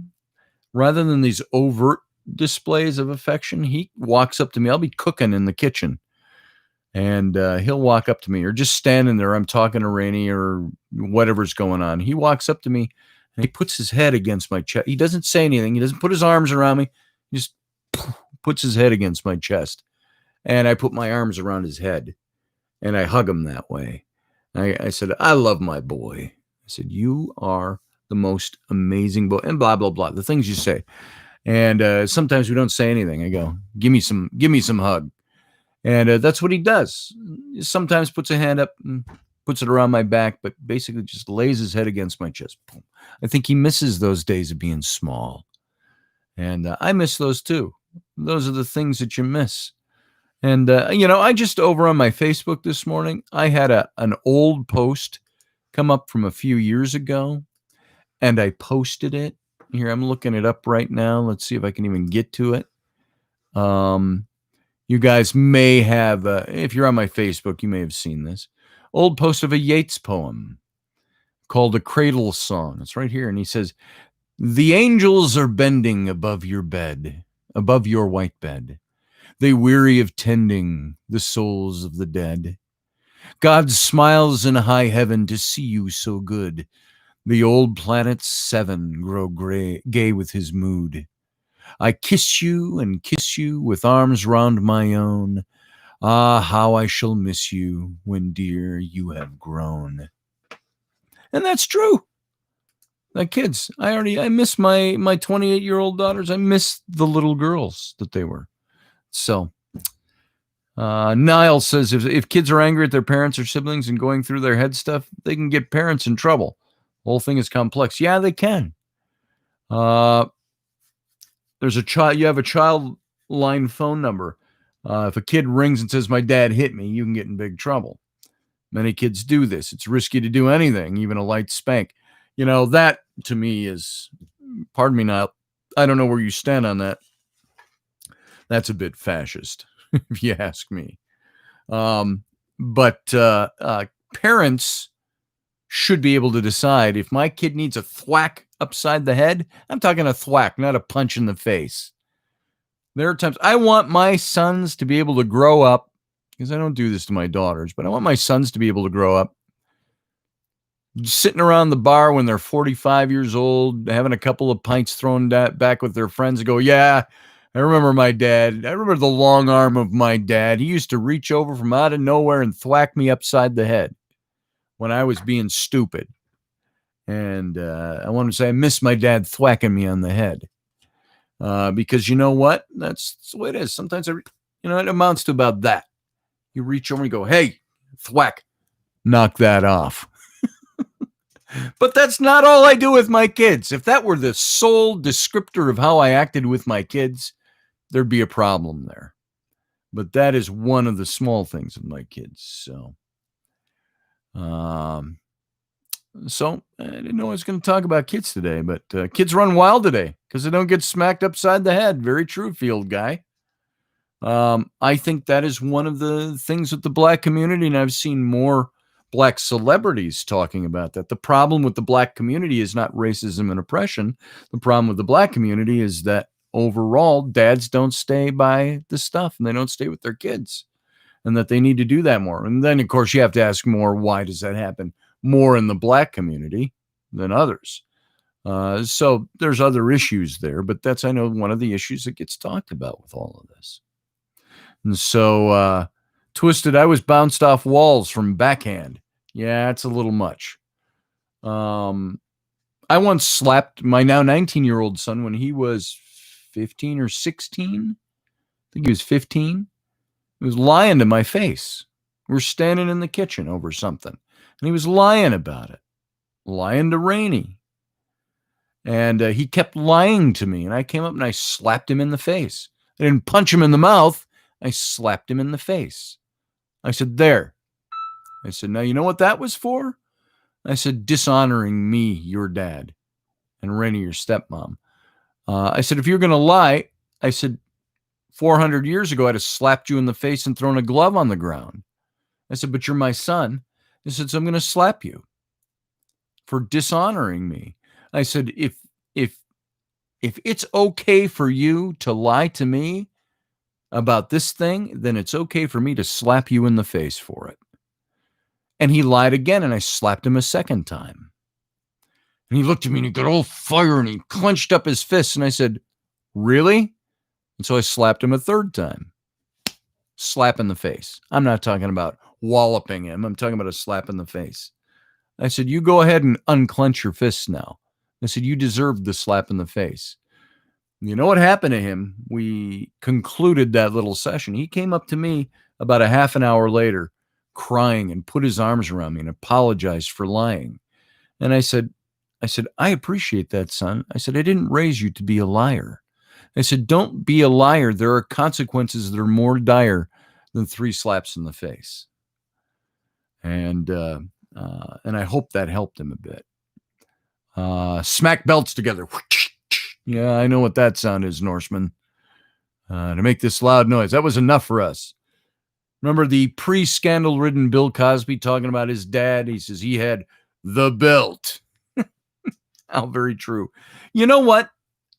Rather than these overt displays of affection, he walks up to me. I'll be cooking in the kitchen. And he'll walk up to me, or just standing there. I'm talking to Rainey or whatever's going on. He walks up to me and he puts his head against my chest. He doesn't say anything. He doesn't put his arms around me. He just puts his head against my chest. And I put my arms around his head and I hug him that way. I said, I love my boy. I said, you are the most amazing boy, and blah, blah, blah. The things you say. And sometimes we don't say anything. I go, give me some hug. And that's what he does. He sometimes puts a hand up and puts it around my back, but basically just lays his head against my chest. Boom. I think he misses those days of being small. And I miss those too. Those are the things that you miss. And, I just over on my Facebook this morning, I had an old post come up from a few years ago, and I posted it. Here, I'm looking it up right now. Let's see if I can even get to it. You guys may have, if you're on my Facebook, you may have seen this. Old post of a Yeats poem called A Cradle Song. It's right here. And he says, the angels are bending above your bed, above your white bed. They weary of tending the souls of the dead. God smiles in high heaven to see you so good. The old planets 7 grow gay with his mood. I kiss you and kiss you with arms round my own. Ah, how I shall miss you when, dear, you have grown. And that's true. Like kids, I miss my 28-year-old daughters. I miss the little girls that they were. So, Niall says if kids are angry at their parents or siblings and going through their head stuff, they can get parents in trouble. The whole thing is complex. Yeah, they can. There's a child. You have a child line phone number. If a kid rings and says, my dad hit me, you can get in big trouble. Many kids do this. It's risky to do anything, even a light spank. That to me is, pardon me, Niall, I don't know where you stand on that. That's a bit fascist, if you ask me. But parents should be able to decide if my kid needs a thwack upside the head. I'm talking a thwack, not a punch in the face. There are times I want my sons to be able to grow up, because I don't do this to my daughters, but I want my sons to be able to grow up sitting around the bar when they're 45 years old, having a couple of pints thrown back with their friends and go, yeah, I remember my dad. I remember the long arm of my dad. He used to reach over from out of nowhere and thwack me upside the head when I was being stupid. And I want to say I miss my dad thwacking me on the head. Because you know what? That's the way it is. Sometimes, it amounts to about that. You reach over and you go, hey, thwack, knock that off. But that's not all I do with my kids. If that were the sole descriptor of how I acted with my kids, there'd be a problem there. But that is one of the small things with my kids. So I didn't know I was going to talk about kids today, but kids run wild today because they don't get smacked upside the head. Very true, field guy. I think that is one of the things with the black community, and I've seen more black celebrities talking about that. The problem with the black community is not racism and oppression. The problem with the black community is that overall, dads don't stay by the stuff and they don't stay with their kids, and that they need to do that more. And then, of course, you have to ask more, why does that happen more in the black community than others? So there's other issues there, but that's, I know, one of the issues that gets talked about with all of this. And so, Twisted, I was bounced off walls from backhand. Yeah, it's a little much. I once slapped my now 19-year-old son when he was 15 or 16. I think he was 15. He was lying to my face. We were standing in the kitchen over something, and he was lying about it, lying to Rainey. And he kept lying to me, and I came up and I slapped him in the face. I didn't punch him in the mouth. I slapped him in the face. I said, there. I said, now you know what that was for? I said, dishonoring me, your dad, and Rainey, your stepmom. I said, if you're going to lie, I said, 400 years ago, I'd have slapped you in the face and thrown a glove on the ground. I said, but you're my son. I said, so I'm going to slap you for dishonoring me. I said, if it's okay for you to lie to me about this thing, then it's okay for me to slap you in the face for it. And he lied again, and I slapped him a second time. And he looked at me and he got all fire and he clenched up his fists. And I said, really? And so I slapped him a third time. Slap in the face. I'm not talking about walloping him. I'm talking about a slap in the face. I said, you go ahead and unclench your fists now. I said, you deserved the slap in the face. You know what happened to him? We concluded that little session. He came up to me about a half an hour later, crying, and put his arms around me and apologized for lying. And I said, I appreciate that, son. I said, I didn't raise you to be a liar. I said, don't be a liar. There are consequences that are more dire than 3 slaps in the face. And I hope that helped him a bit. Smack belts together. Yeah, I know what that sound is, Norseman. To make this loud noise. That was enough for us. Remember the pre-scandal-ridden Bill Cosby talking about his dad? He says he had the belt. How very true. You know what?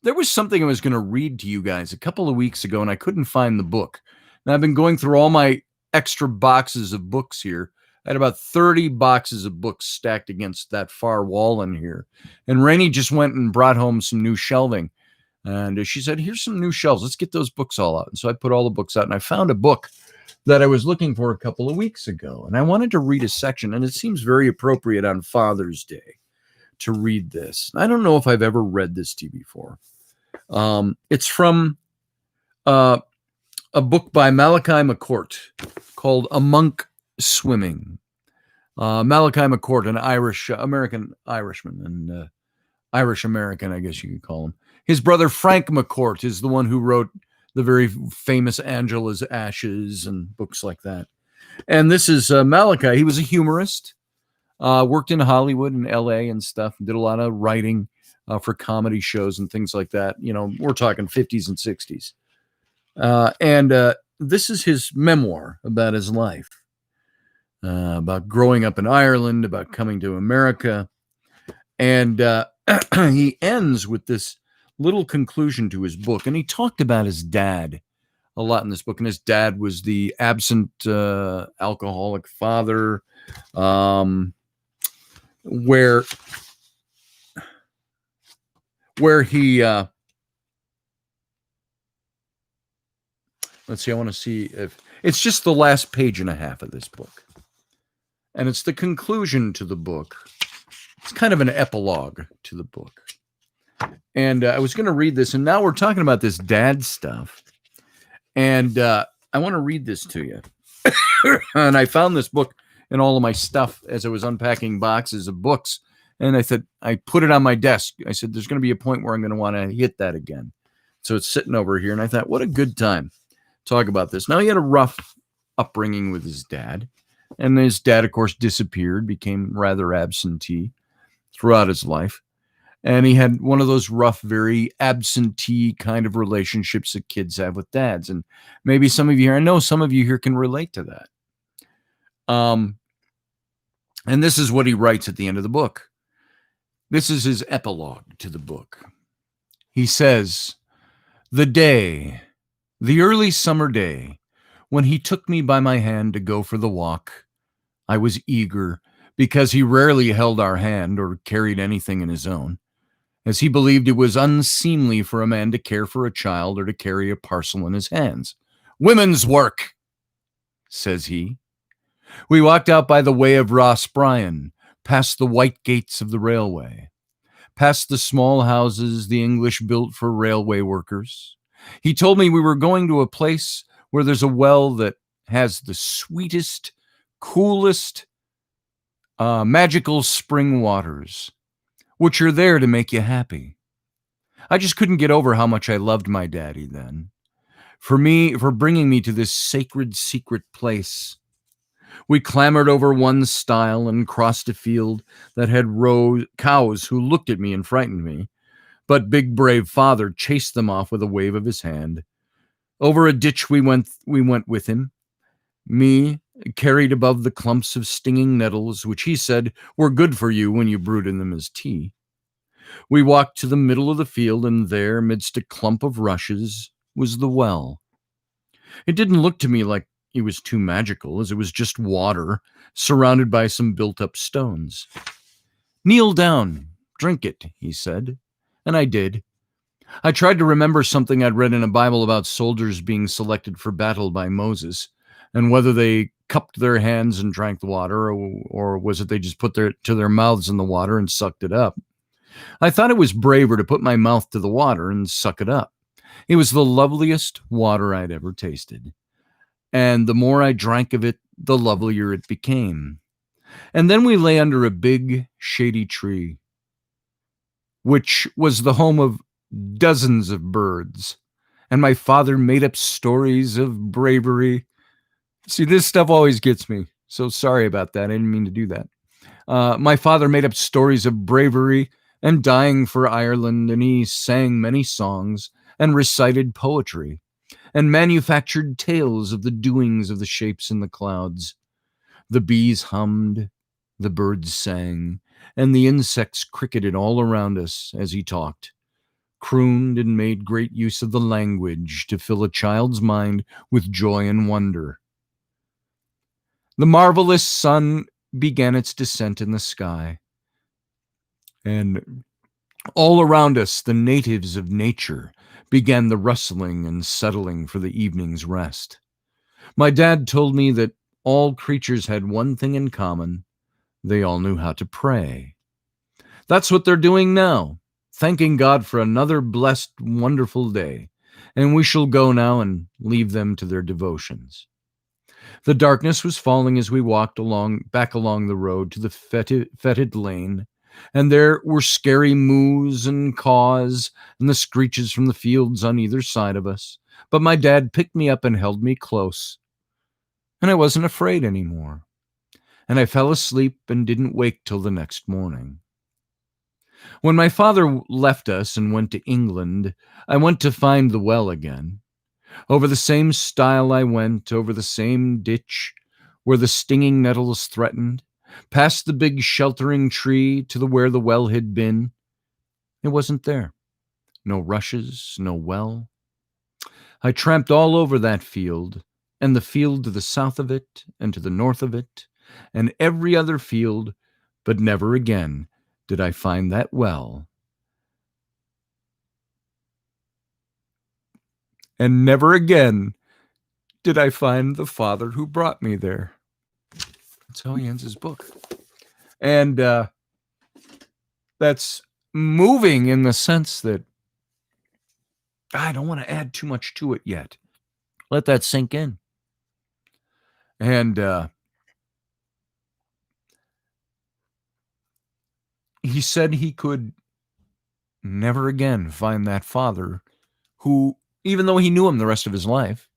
There was something I was going to read to you guys a couple of weeks ago, and I couldn't find the book. And I've been going through all my extra boxes of books here. I had about 30 boxes of books stacked against that far wall in here. And Rainey just went and brought home some new shelving. And she said, here's some new shelves. Let's get those books all out. And so I put all the books out, and I found a book that I was looking for a couple of weeks ago. And I wanted to read a section, and it seems very appropriate on Father's Day to read this. I don't know if I've ever read this to you before. It's from a book by Malachi McCourt called A Monk Swimming. Malachi McCourt, an American Irishman, and Irish American, I guess you could call him. His brother Frank McCourt is the one who wrote the very famous Angela's Ashes and books like that. And this is Malachi. He was a humorist, worked in Hollywood and LA and stuff, did a lot of writing for comedy shows and things like that. You know, we're talking 50s and 60s. And this is his memoir about his life, about growing up in Ireland, about coming to America. And he ends with this little conclusion to his book. And he talked about his dad a lot in this book. And his dad was the absent alcoholic father, where he Let's see. I want to see if it's just the last page and a half of this book. And it's the conclusion to the book. It's kind of an epilogue to the book. And I was going to read this, and now we're talking about this dad stuff. And I want to read this to you. And I found this book in all of my stuff as I was unpacking boxes of books. And I said, I put it on my desk. I said, there's going to be a point where I'm going to want to hit that again. So it's sitting over here. And I thought, what a good time to talk about this. Now, he had a rough upbringing with his dad. And his dad, of course, disappeared, became rather absentee throughout his life. And he had one of those rough, very absentee kind of relationships that kids have with dads. And maybe some of you here, I know some of you here can relate to that. And this is what he writes at the end of the book. This is his epilogue to the book. He says, the early summer day, when he took me by my hand to go for the walk, I was eager because he rarely held our hand or carried anything in his own, as he believed it was unseemly for a man to care for a child or to carry a parcel in his hands. Women's work, says he. We walked out by the way of Ross Bryan, past the white gates of the railway, past the small houses the English built for railway workers. He told me we were going to a place where there's a well that has the sweetest, coolest, magical spring waters, which are there to make you happy. I just couldn't get over how much I loved my daddy then. For bringing me to this sacred, secret place. We clambered over one stile and crossed a field that had cows who looked at me and frightened me, but big brave father chased them off with a wave of his hand. Over a ditch we went with him, me carried above the clumps of stinging nettles, which he said were good for you when you brewed in them as tea. We walked to the middle of the field, and there, midst a clump of rushes, was the well. It didn't look to me like it was too magical, as it was just water, surrounded by some built-up stones. Kneel down, drink it, he said, and I did. I tried to remember something I'd read in a Bible about soldiers being selected for battle by Moses, and whether they cupped their hands and drank the water, or was it they just put their mouths in the water and sucked it up. I thought it was braver to put my mouth to the water and suck it up. It was the loveliest water I'd ever tasted. And the more I drank of it, the lovelier it became. And then we lay under a big, shady tree, which was the home of dozens of birds. And my father made up stories of bravery. See, this stuff always gets me. So sorry about that. I didn't mean to do that. My father made up stories of bravery and dying for Ireland, and he sang many songs and recited poetry, and manufactured tales of the doings of the shapes in the clouds. The bees hummed, the birds sang, and the insects cricketed all around us as he talked, crooned and made great use of the language to fill a child's mind with joy and wonder. The marvelous sun began its descent in the sky, and all around us the natives of nature began the rustling and settling for the evening's rest. My dad told me that all creatures had one thing in common. They all knew how to pray. That's what they're doing now, thanking God for another blessed, wonderful day, and we shall go now and leave them to their devotions. The darkness was falling as we walked back along the road to the fetid lane, and there were scary moos and caws and the screeches from the fields on either side of us. But my dad picked me up and held me close, and I wasn't afraid anymore. And I fell asleep and didn't wake till the next morning. When my father left us and went to England, I went to find the well again. Over the same stile I went, over the same ditch where the stinging nettles threatened, past the big sheltering tree to where the well had been. It wasn't there. No rushes, no well. I tramped all over that field, and the field to the south of it, and to the north of it, and every other field, but never again did I find that well. And never again did I find the father who brought me there. That's how he ends his book. And that's moving in the sense that I don't want to add too much to it yet. Let that sink in. And he said he could never again find that father who, even though he knew him the rest of his life,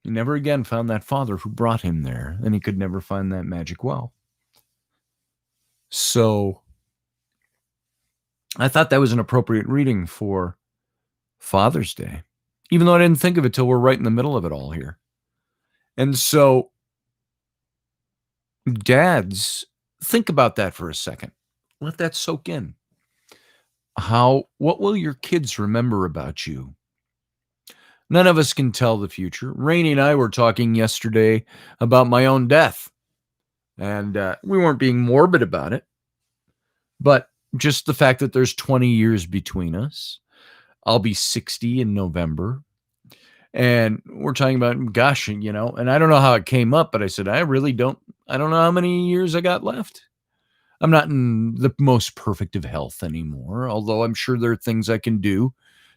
he never again found that father who brought him there, and he could never find that magic well. So I thought that was an appropriate reading for Father's Day, even though I didn't think of it till we're right in the middle of it all here. And so, dads, think about that for a second. Let that soak in. What will your kids remember about you? None of us can tell the future. Rainey and I were talking yesterday about my own death, and we weren't being morbid about it, but just the fact that there's 20 years between us. I'll be 60 in November. And we're talking about, gosh, and I don't know how it came up, but I said, I don't know how many years I got left. I'm not in the most perfect of health anymore, although I'm sure there are things I can do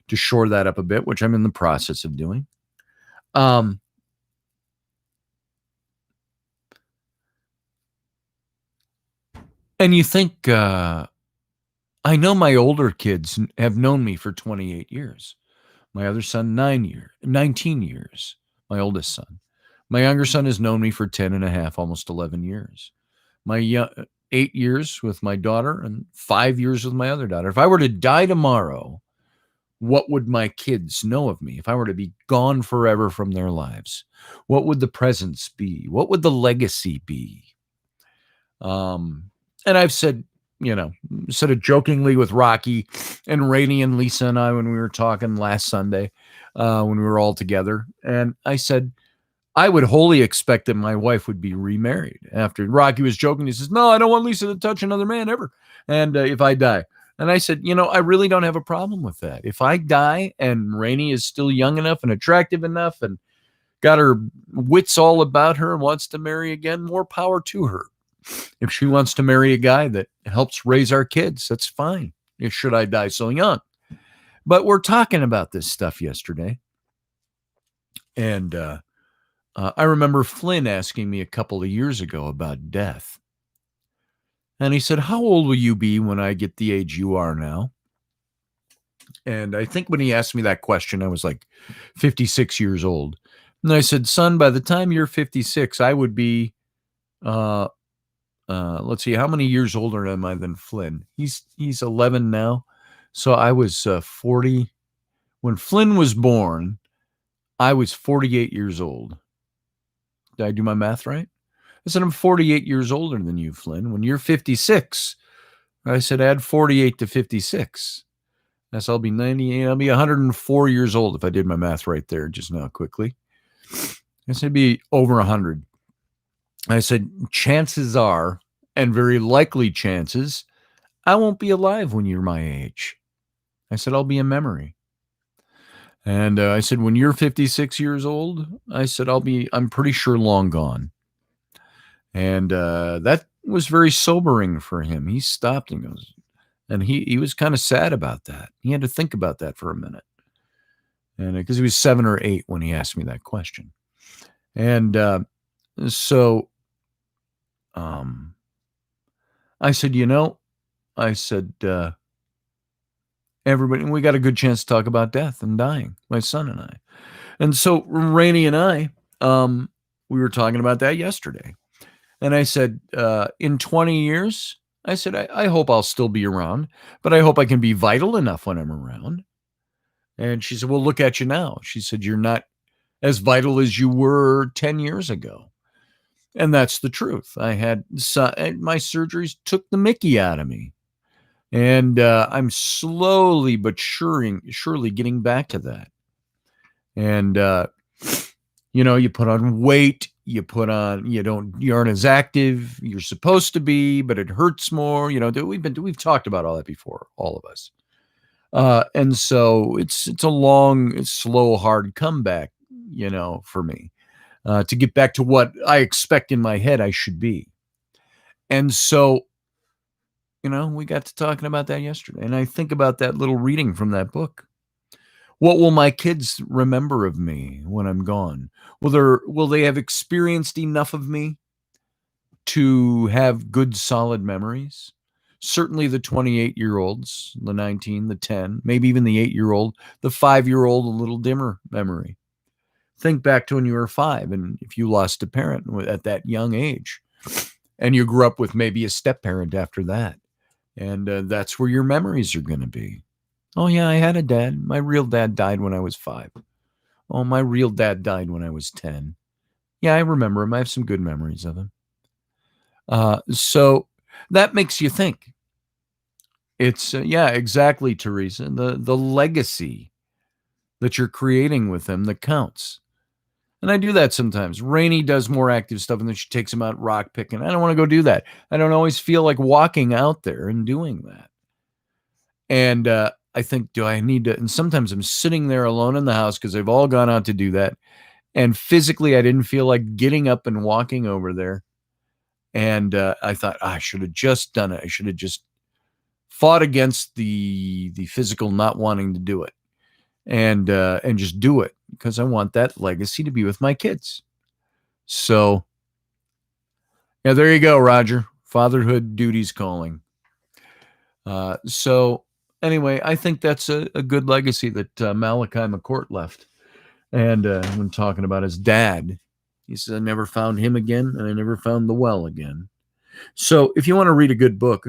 to shore that up a bit, which I'm in the process of doing. And you think, I know my older kids have known me for 28 years. My other son, 19 years, my oldest son. My younger son has known me for 10 and a half, almost 11 years. My 8 years with my daughter and 5 years with my other daughter. If I were to die tomorrow, what would my kids know of me? If I were to be gone forever from their lives, what would the presence be? What would the legacy be? And I've said, sort of jokingly with Rocky and Rainey and Lisa and I when we were talking last Sunday, when we were all together. And I said, I would wholly expect that my wife would be remarried. After Rocky was joking, he says, no, I don't want Lisa to touch another man ever. And if I die. And I said, I really don't have a problem with that. If I die and Rainey is still young enough and attractive enough and got her wits all about her and wants to marry again, more power to her. If she wants to marry a guy that helps raise our kids, that's fine. Should I die so young? But we're talking about this stuff yesterday. And I remember Flynn asking me a couple of years ago about death. And he said, how old will you be when I get the age you are now? And I think when he asked me that question, I was like 56 years old. And I said, son, by the time you're 56, I would be let's see, how many years older am I than Flynn? He's 11 now. So I was 40. When Flynn was born, I was 48 years old. Did I do my math right? I said, I'm 48 years older than you, Flynn. When you're 56, I said, add 48 to 56. I said, I'll be 98. I'll be 104 years old if I did my math right there just now quickly. I said, it'd be over 100. I said, chances are, and very likely chances, I won't be alive when you're my age. I said, I'll be a memory. And I said, when you're 56 years old, I said, I'm pretty sure long gone. And that was very sobering for him. He stopped and goes, and he was kind of sad about that. He had to think about that for a minute. And because he was 7 or 8 when he asked me that question. And so I said, everybody, we got a good chance to talk about death and dying, my son and I. And so Rainey and I, we were talking about that yesterday. And I said, in 20 years, I said, I hope I'll still be around, but I hope I can be vital enough when I'm around. And she said, well, look at you now. She said, you're not as vital as you were 10 years ago. And that's the truth. My surgeries took the mickey out of me. And I'm slowly but surely getting back to that. And, you put on weight, you aren't as active, you're supposed to be, but it hurts more. We've talked about all that before, all of us. And so it's a long, slow, hard comeback for me, to get back to what I expect in my head I should be. And so, we got to talking about that yesterday. And I think about that little reading from that book. What will my kids remember of me when I'm gone? Will they have experienced enough of me to have good, solid memories? Certainly the 28-year-olds, the 19, the 10, maybe even the 8-year-old, the 5-year-old, a little dimmer memory. Think back to when you were 5, and if you lost a parent at that young age, and you grew up with maybe a step-parent after that, and that's where your memories are going to be. Oh, yeah, I had a dad. My real dad died when I was 5. Oh, my real dad died when I was 10. Yeah, I remember him. I have some good memories of him. So that makes you think. It's, yeah, exactly, Teresa. The legacy that you're creating with them that counts. And I do that sometimes. Rainey does more active stuff, and then she takes him out rock picking. I don't want to go do that. I don't always feel like walking out there and doing that. And I think, do I need to? And sometimes I'm sitting there alone in the house because they've all gone out to do that. And physically, I didn't feel like getting up and walking over there. And I thought, I should have just done it. I should have just fought against the physical not wanting to do it, and just do it, because I want that legacy to be with my kids. So, yeah, there you go, Roger. Fatherhood duties calling. So anyway, I think that's a good legacy that Malachi McCourt left. And when talking about his dad, he said, I never found him again, and I never found the well again. So if you want to read a good book,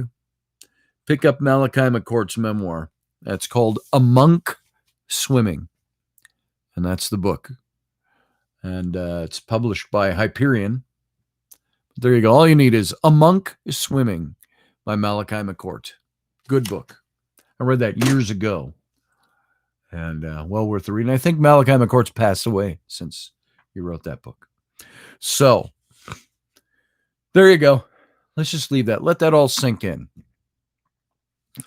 pick up Malachi McCourt's memoir. That's called A Monk Swimming. And that's the book. And it's published by Hyperion. There you go. All you need is A Monk Swimming by Malachi McCourt. Good book. I read that years ago. And well worth the reading. I think Malachi McCourt's passed away since he wrote that book. So there you go. Let's just leave that. Let that all sink in.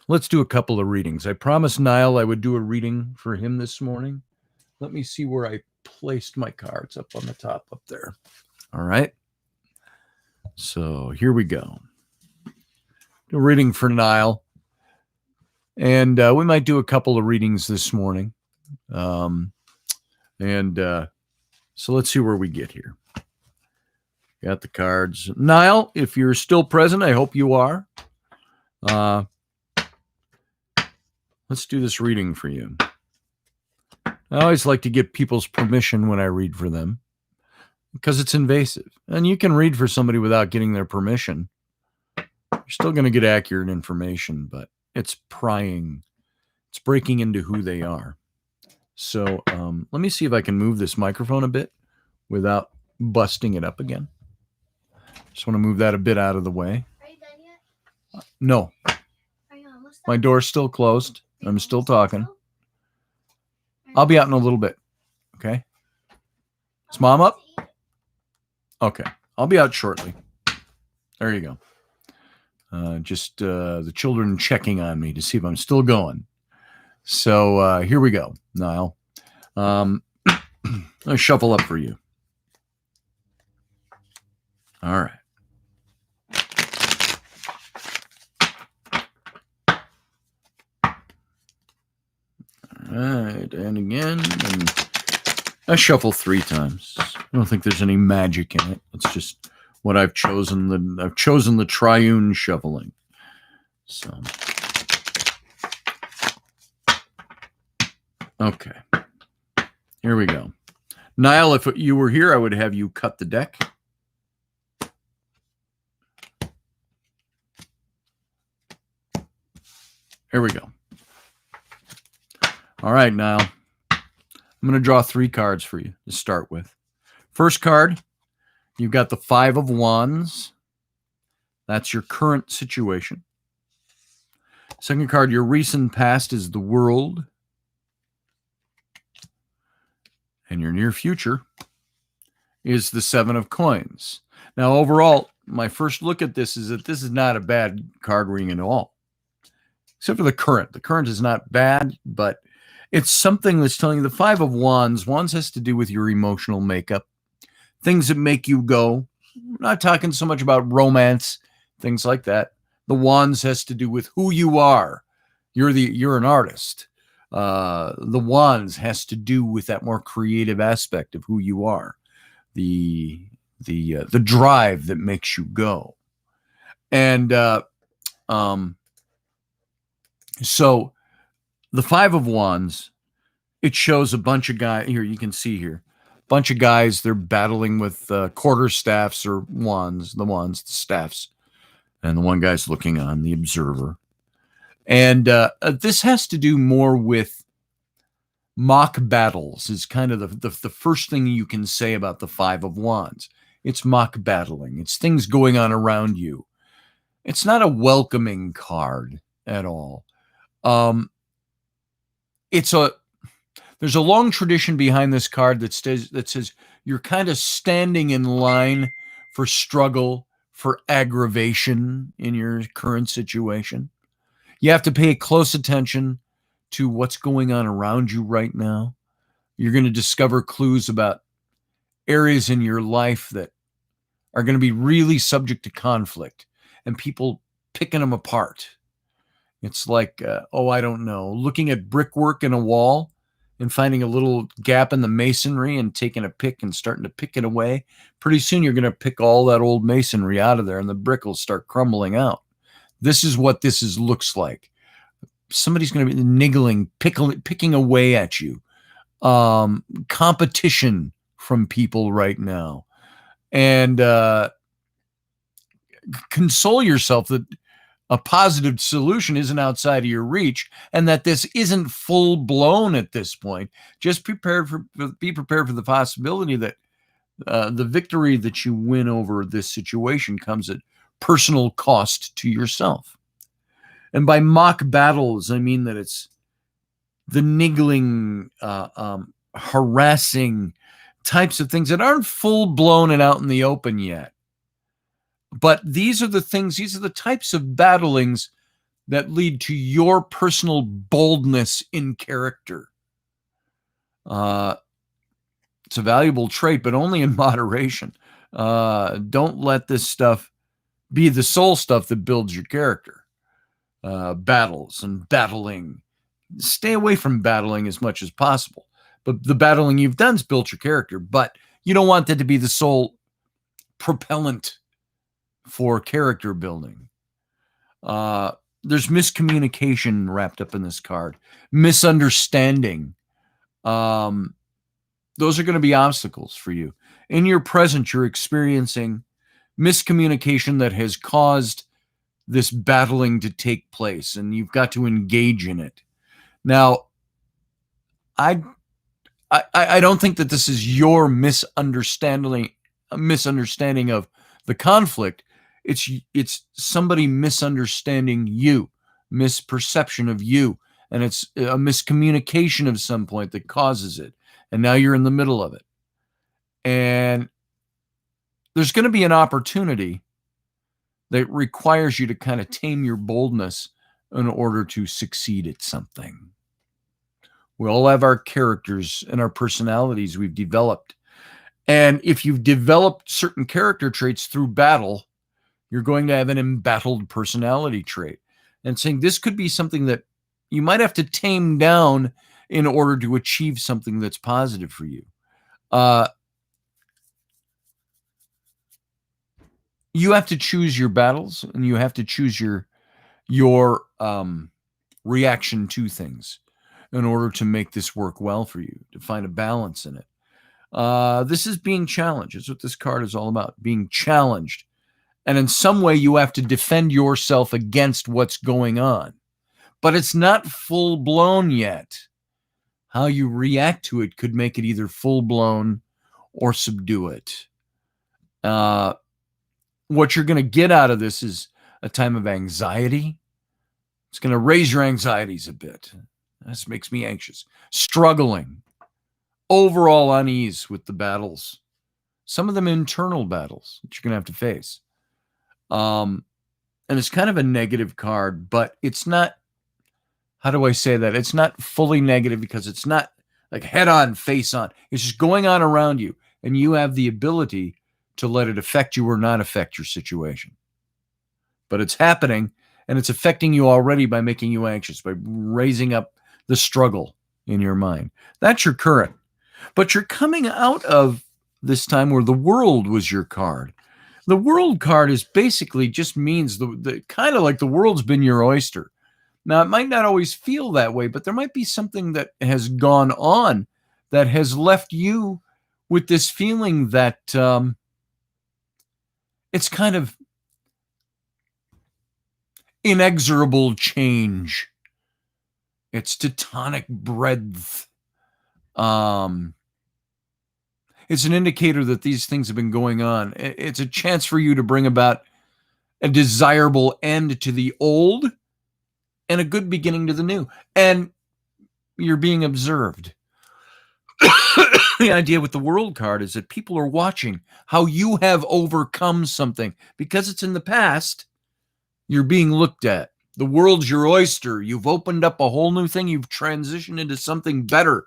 Let's do a couple of readings. I promised Niall I would do a reading for him this morning. Let me see where I placed my cards up on the top up there. All right. So here we go. A reading for Niall. And we might do a couple of readings this morning. So let's see where we get here. Got the cards. Niall, if you're still present, I hope you are. Let's do this reading for you. I always like to get people's permission when I read for them, because it's invasive. And you can read for somebody without getting their permission. You're still going to get accurate information, but it's prying. It's breaking into who they are. So let me see if I can move this microphone a bit without busting it up again. Just want to move that a bit out of the way. Are you done yet? No. Are you almost done? My door's still closed. Are you I'm still almost done, talking. Phil? I'll be out in a little bit. Okay. Is Mom up? Okay. I'll be out shortly. There you go. Just the children checking on me to see if I'm still going. So here we go, Niall. I'll shuffle up for you. All right. All right, and again, and I shuffle 3 times. I don't think there's any magic in it. It's just what I've chosen. I've chosen the triune shuffling. So, okay, here we go. Niall, if you were here, I would have you cut the deck. Here we go. All right, Niall. I'm going to draw 3 cards for you to start with. First card, you've got the 5 of Wands. That's your current situation. Second card, your recent past is the World. And your near future is the 7 of Coins. Now, overall, my first look at this is that this is not a bad card reading at all. Except for the current. The current is not bad, but It's something that's telling you the Five of Wands. Wands has to do with your emotional makeup, things that make you go. I'm not talking so much about romance, things like that. The Wands has to do with who you are. You're an artist. The Wands has to do with that more creative aspect of who you are, the drive that makes you go. And so the Five of Wands, it shows a bunch of guys here. You can see here, bunch of guys. They're battling with quarter staffs or wands, the staffs, and the one guy's looking on, the observer. And this has to do more with mock battles. Is kind of the first thing you can say about the Five of Wands. It's mock battling. It's things going on around you. It's not a welcoming card at all. There's a long tradition behind this card that says you're kind of standing in line for struggle, for aggravation in your current situation. You have to pay close attention to what's going on around you right now. You're going to discover clues about areas in your life that are going to be really subject to conflict and people picking them apart. It's like, I don't know, looking at brickwork in a wall and finding a little gap in the masonry and taking a pick and starting to pick it away. Pretty soon you're going to pick all that old masonry out of there and the brick will start crumbling out. This is what looks like. Somebody's going to be niggling, picking away at you. Competition from people right now. And console yourself that a positive solution isn't outside of your reach and that this isn't full blown at this point. Just be prepared for the possibility that the victory that you win over this situation comes at personal cost to yourself. And by mock battles, I mean that it's the niggling, harassing types of things that aren't full blown and out in the open yet. But these are the types of battlings that lead to your personal boldness in character. It's a valuable trait, but only in moderation. Don't let this stuff be the sole stuff that builds your character. Battles and battling. Stay away from battling as much as possible. But the battling you've done's built your character, but you don't want that to be the sole propellant for character building. There's miscommunication wrapped up in this card. Misunderstanding. Those are going to be obstacles for you. In your present, you're experiencing miscommunication that has caused this battling to take place, and you've got to engage in it. Now, I don't think that this is your misunderstanding of the conflict. It's somebody misunderstanding you, misperception of you, and it's a miscommunication of some point that causes it. And now you're in the middle of it. And there's going to be an opportunity that requires you to kind of tame your boldness in order to succeed at something. We all have our characters and our personalities we've developed. And if you've developed certain character traits through battle, you're going to have an embattled personality trait. And saying this could be something that you might have to tame down in order to achieve something that's positive for you. You have to choose your battles, and you have to choose your reaction to things in order to make this work well for you, to find a balance in it. This is being challenged. It's what this card is all about, being challenged. And in some way, you have to defend yourself against what's going on. But it's not full-blown yet. How you react to it could make it either full-blown or subdue it. What you're going to get out of this is a time of anxiety. It's going to raise your anxieties a bit. This makes me anxious. Struggling. Overall unease with the battles. Some of them internal battles that you're going to have to face. And it's kind of a negative card, but it's not how do I say that? It's not fully negative because it's not like head on, face on. It's just going on around you, and you have the ability to let it affect you or not affect your situation. But it's happening, and it's affecting you already by making you anxious, by raising up the struggle in your mind. That's your current. But you're coming out of this time where the world was your card. The world card is basically just means the kind of like the world's been your oyster. Now, it might not always feel that way, but there might be something that has gone on that has left you with this feeling that it's kind of inexorable change. It's tectonic breadth. It's an indicator that these things have been going on. It's a chance for you to bring about a desirable end to the old and a good beginning to the new. And you're being observed. The idea with the world card is that people are watching how you have overcome something. Because it's in the past, you're being looked at. The world's your oyster. You've opened up a whole new thing. You've transitioned into something better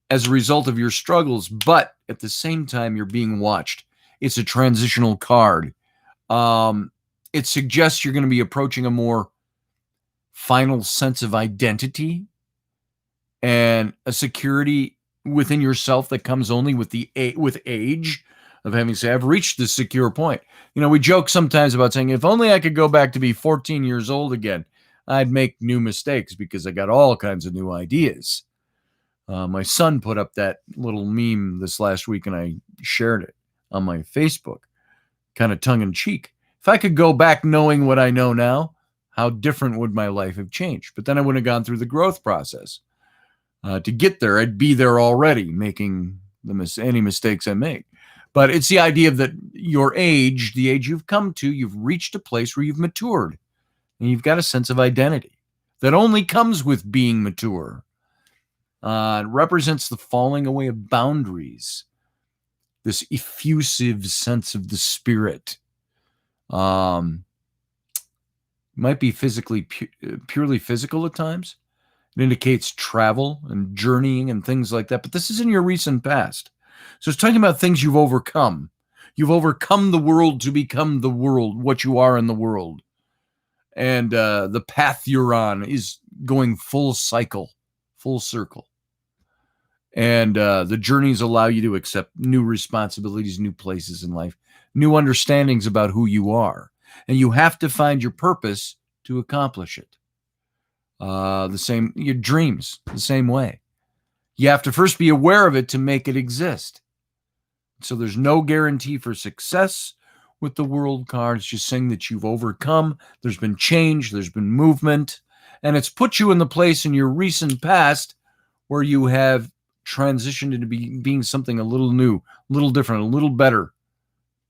as a result of your struggles, but at the same time, you're being watched. It's a transitional card. It suggests you're going to be approaching a more final sense of identity and a security within yourself that comes only with with age, of having to say, I've reached this secure point. You know, we joke sometimes about saying, if only I could go back to be 14 years old again, I'd make new mistakes because I got all kinds of new ideas. My son put up that little meme this last week, and I shared it on my Facebook, kind of tongue in cheek. If I could go back knowing what I know now, how different would my life have changed? But then I wouldn't have gone through the growth process. To get there, I'd be there already, making any mistakes I make. But it's the idea of that your age, the age you've come to, you've reached a place where you've matured, and you've got a sense of identity that only comes with being mature. It represents the falling away of boundaries, this effusive sense of the spirit. Might be purely physical at times. It indicates travel and journeying and things like that. But this is in your recent past. So it's talking about things you've overcome. You've overcome the world to become the world, what you are in the world. And the path you're on is going full circle. And the journeys allow you to accept new responsibilities, new places in life, new understandings about who you are. And you have to find your purpose to accomplish it. Your dreams, the same way. You have to first be aware of it to make it exist. So there's no guarantee for success with the world card. It's just saying that you've overcome. There's been change. There's been movement. And it's put you in the place in your recent past where you have transitioned into being something a little new, a little different, a little better,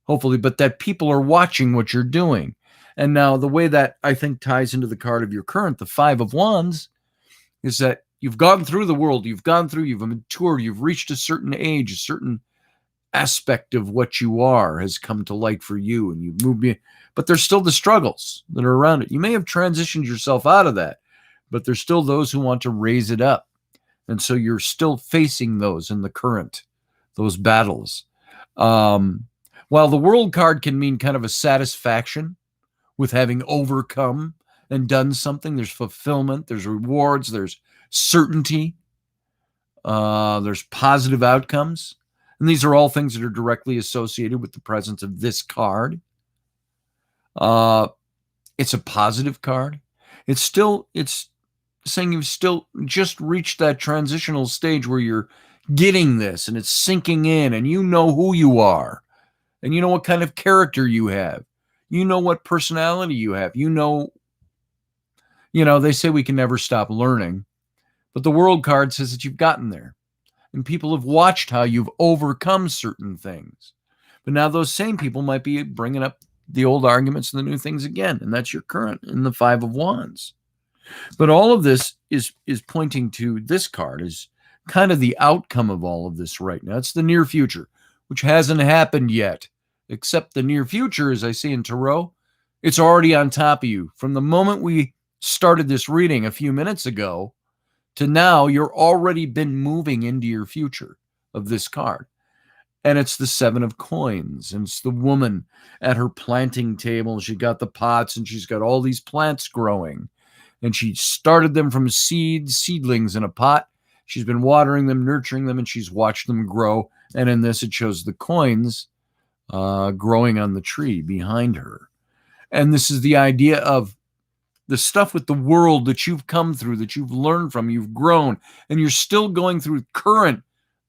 hopefully, but that people are watching what you're doing. And now the way that I think ties into the card of your current, the Five of Wands, is that you've gone through the world, you've matured, you've reached a certain age, a certain aspect of what you are has come to light for you, and you've moved in, but there's still the struggles that are around it. You may have transitioned yourself out of that, but there's still those who want to raise it up. And so you're still facing those in the current, those battles. While the world card can mean kind of a satisfaction with having overcome and done something, there's fulfillment, there's rewards, there's certainty, there's positive outcomes. And these are all things that are directly associated with the presence of this card. It's a positive card. It's saying you've still just reached that transitional stage where you're getting this and it's sinking in, and you know who you are, and you know what kind of character you have. You know what personality you have. You know, they say we can never stop learning, but the world card says that you've gotten there, and people have watched how you've overcome certain things. But now those same people might be bringing up the old arguments and the new things again, and that's your current in the Five of Wands. But all of this is pointing to this card as kind of the outcome of all of this right now. It's the near future, which hasn't happened yet, except the near future, as I see in Tarot, it's already on top of you. From the moment we started this reading a few minutes ago to now, you're already been moving into your future of this card. And it's the 7 of coins. And it's the woman at her planting table. She got the pots and she's got all these plants growing. And she started them from seedlings in a pot. She's been watering them, nurturing them, and she's watched them grow. And in this, it shows the coins growing on the tree behind her. And this is the idea of the stuff with the world that you've come through, that you've learned from, you've grown, and you're still going through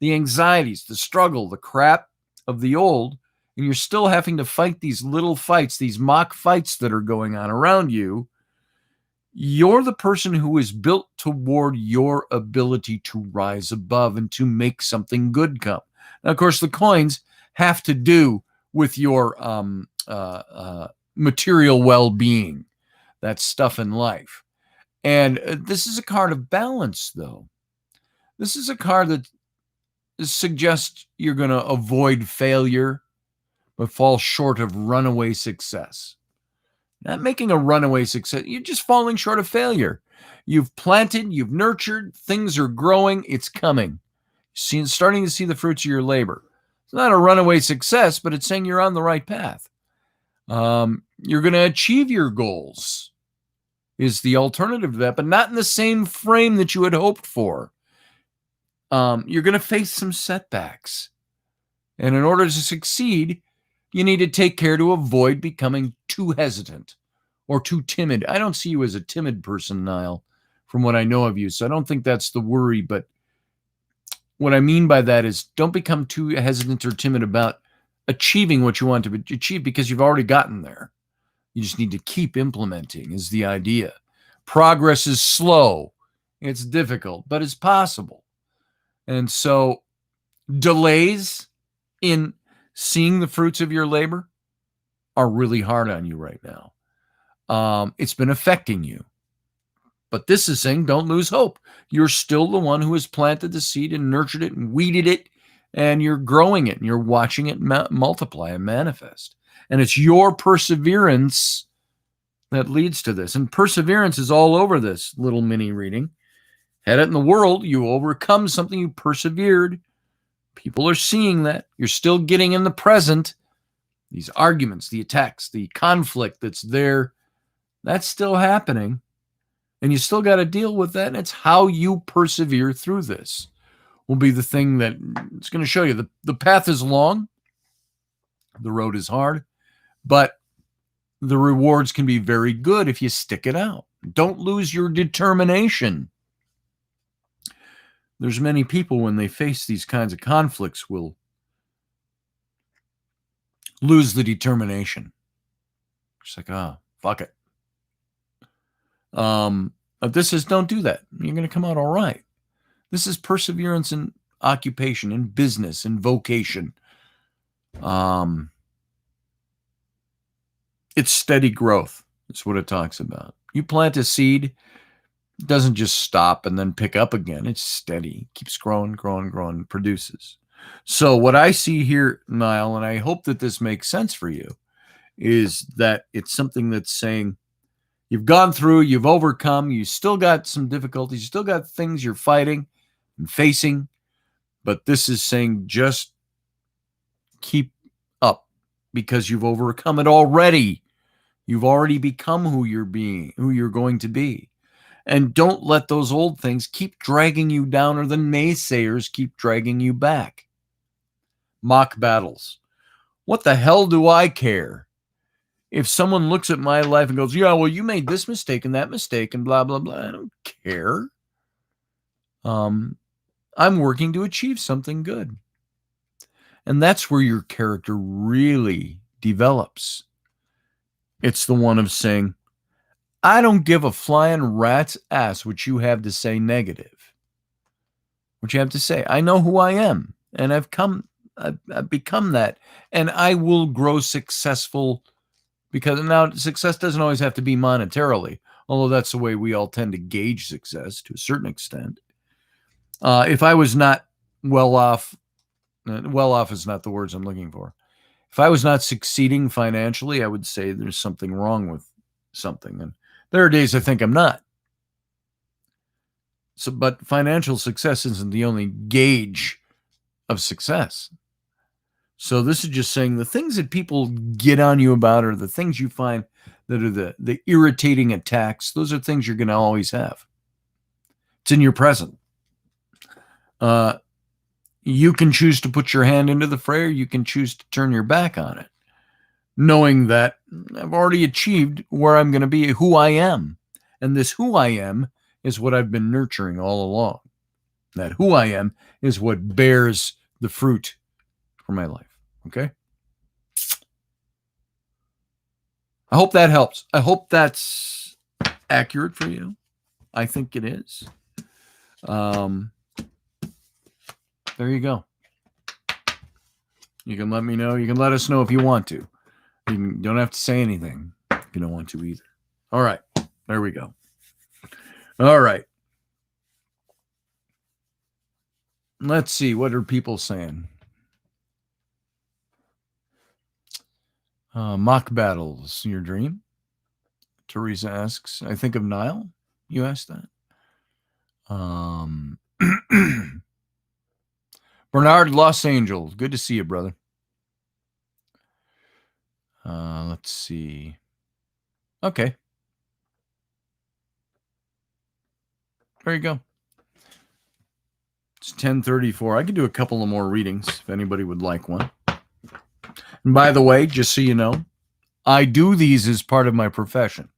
the anxieties, the struggle, the crap of the old, and you're still having to fight these little fights, these mock fights that are going on around you. You're the person who is built toward your ability to rise above and to make something good come. Now, of course, the coins have to do with your material well-being, that stuff in life. And this is a card of balance, though. This is a card that suggests you're going to avoid failure, but fall short of runaway success. Not making a runaway success. You're just falling short of failure. You've planted, you've nurtured, things are growing, it's coming. Starting to see the fruits of your labor. It's not a runaway success, but it's saying you're on the right path. You're going to achieve your goals is the alternative to that, but not in the same frame that you had hoped for. You're going to face some setbacks. And in order to succeed, you need to take care to avoid becoming too hesitant or too timid. I don't see you as a timid person, Niall, from what I know of you. So I don't think that's the worry. But what I mean by that is don't become too hesitant or timid about achieving what you want to achieve, because you've already gotten there. You just need to keep implementing is the idea. Progress is slow. It's difficult, but it's possible. And so delays in seeing the fruits of your labor are really hard on you right now. It's been affecting you. But this is saying don't lose hope. You're still the one who has planted the seed and nurtured it and weeded it, and you're growing it and you're watching it multiply and manifest. And it's your perseverance that leads to this. And perseverance is all over this little mini reading. Had it in the world, you overcome something, you persevered. People are seeing that. You're still getting in the present. These arguments, the attacks, the conflict that's there, that's still happening. And you still got to deal with that. And it's how you persevere through this will be the thing that it's going to show you. The path is long. The road is hard. But the rewards can be very good if you stick it out. Don't lose your determination. There's many people when they face these kinds of conflicts will lose the determination. It's like, fuck it. But this is don't do that. You're going to come out all right. This is perseverance in occupation, in business, in vocation. It's steady growth. That's what it talks about. You plant a seed, it doesn't just stop and then pick up again. It's steady, keeps growing, produces. So what I see here, Niall, and I hope that this makes sense for you, is that it's something that's saying you've gone through, you've overcome, you still got some difficulties, you still got things you're fighting and facing, but this is saying just keep up because you've overcome it already. You've already become who you're going to be. And don't let those old things keep dragging you down, or the naysayers keep dragging you back. Mock battles. What the hell do I care? If someone looks at my life and goes, yeah, well, you made this mistake and that mistake and blah, blah, blah. I don't care. I'm working to achieve something good. And that's where your character really develops. It's the one of saying, I don't give a flying rat's ass what you have to say negative. What you have to say. I know who I am, and I've become that, and I will grow successful, because now success doesn't always have to be monetarily, although that's the way we all tend to gauge success to a certain extent. If I was not well off is not the words I'm looking for. If I was not succeeding financially, I would say there's something wrong with something. There are days I think I'm not. So, but financial success isn't the only gauge of success. So this is just saying the things that people get on you about, or the things you find that are the irritating attacks, those are things you're going to always have. It's in your present. You can choose to put your hand into the fray, or you can choose to turn your back on it, knowing that I've already achieved where I'm going to be, who I am. And this who I am is what I've been nurturing all along. That who I am is what bears the fruit for my life. Okay? I hope that helps. I hope that's accurate for you. I think it is. There you go. You can let me know. You can let us know if you want to. You don't have to say anything if you don't want to either. All right. There we go. All right. Let's see. What are people saying? Mock battles, your dream? Teresa asks. I think of Nile. You asked that. Bernard Los Angeles. Good to see you, brother. Let's see. Okay. There you go. It's 10:34. I could do a couple of more readings if anybody would like one. And by the way, just so you know, I do these as part of my profession.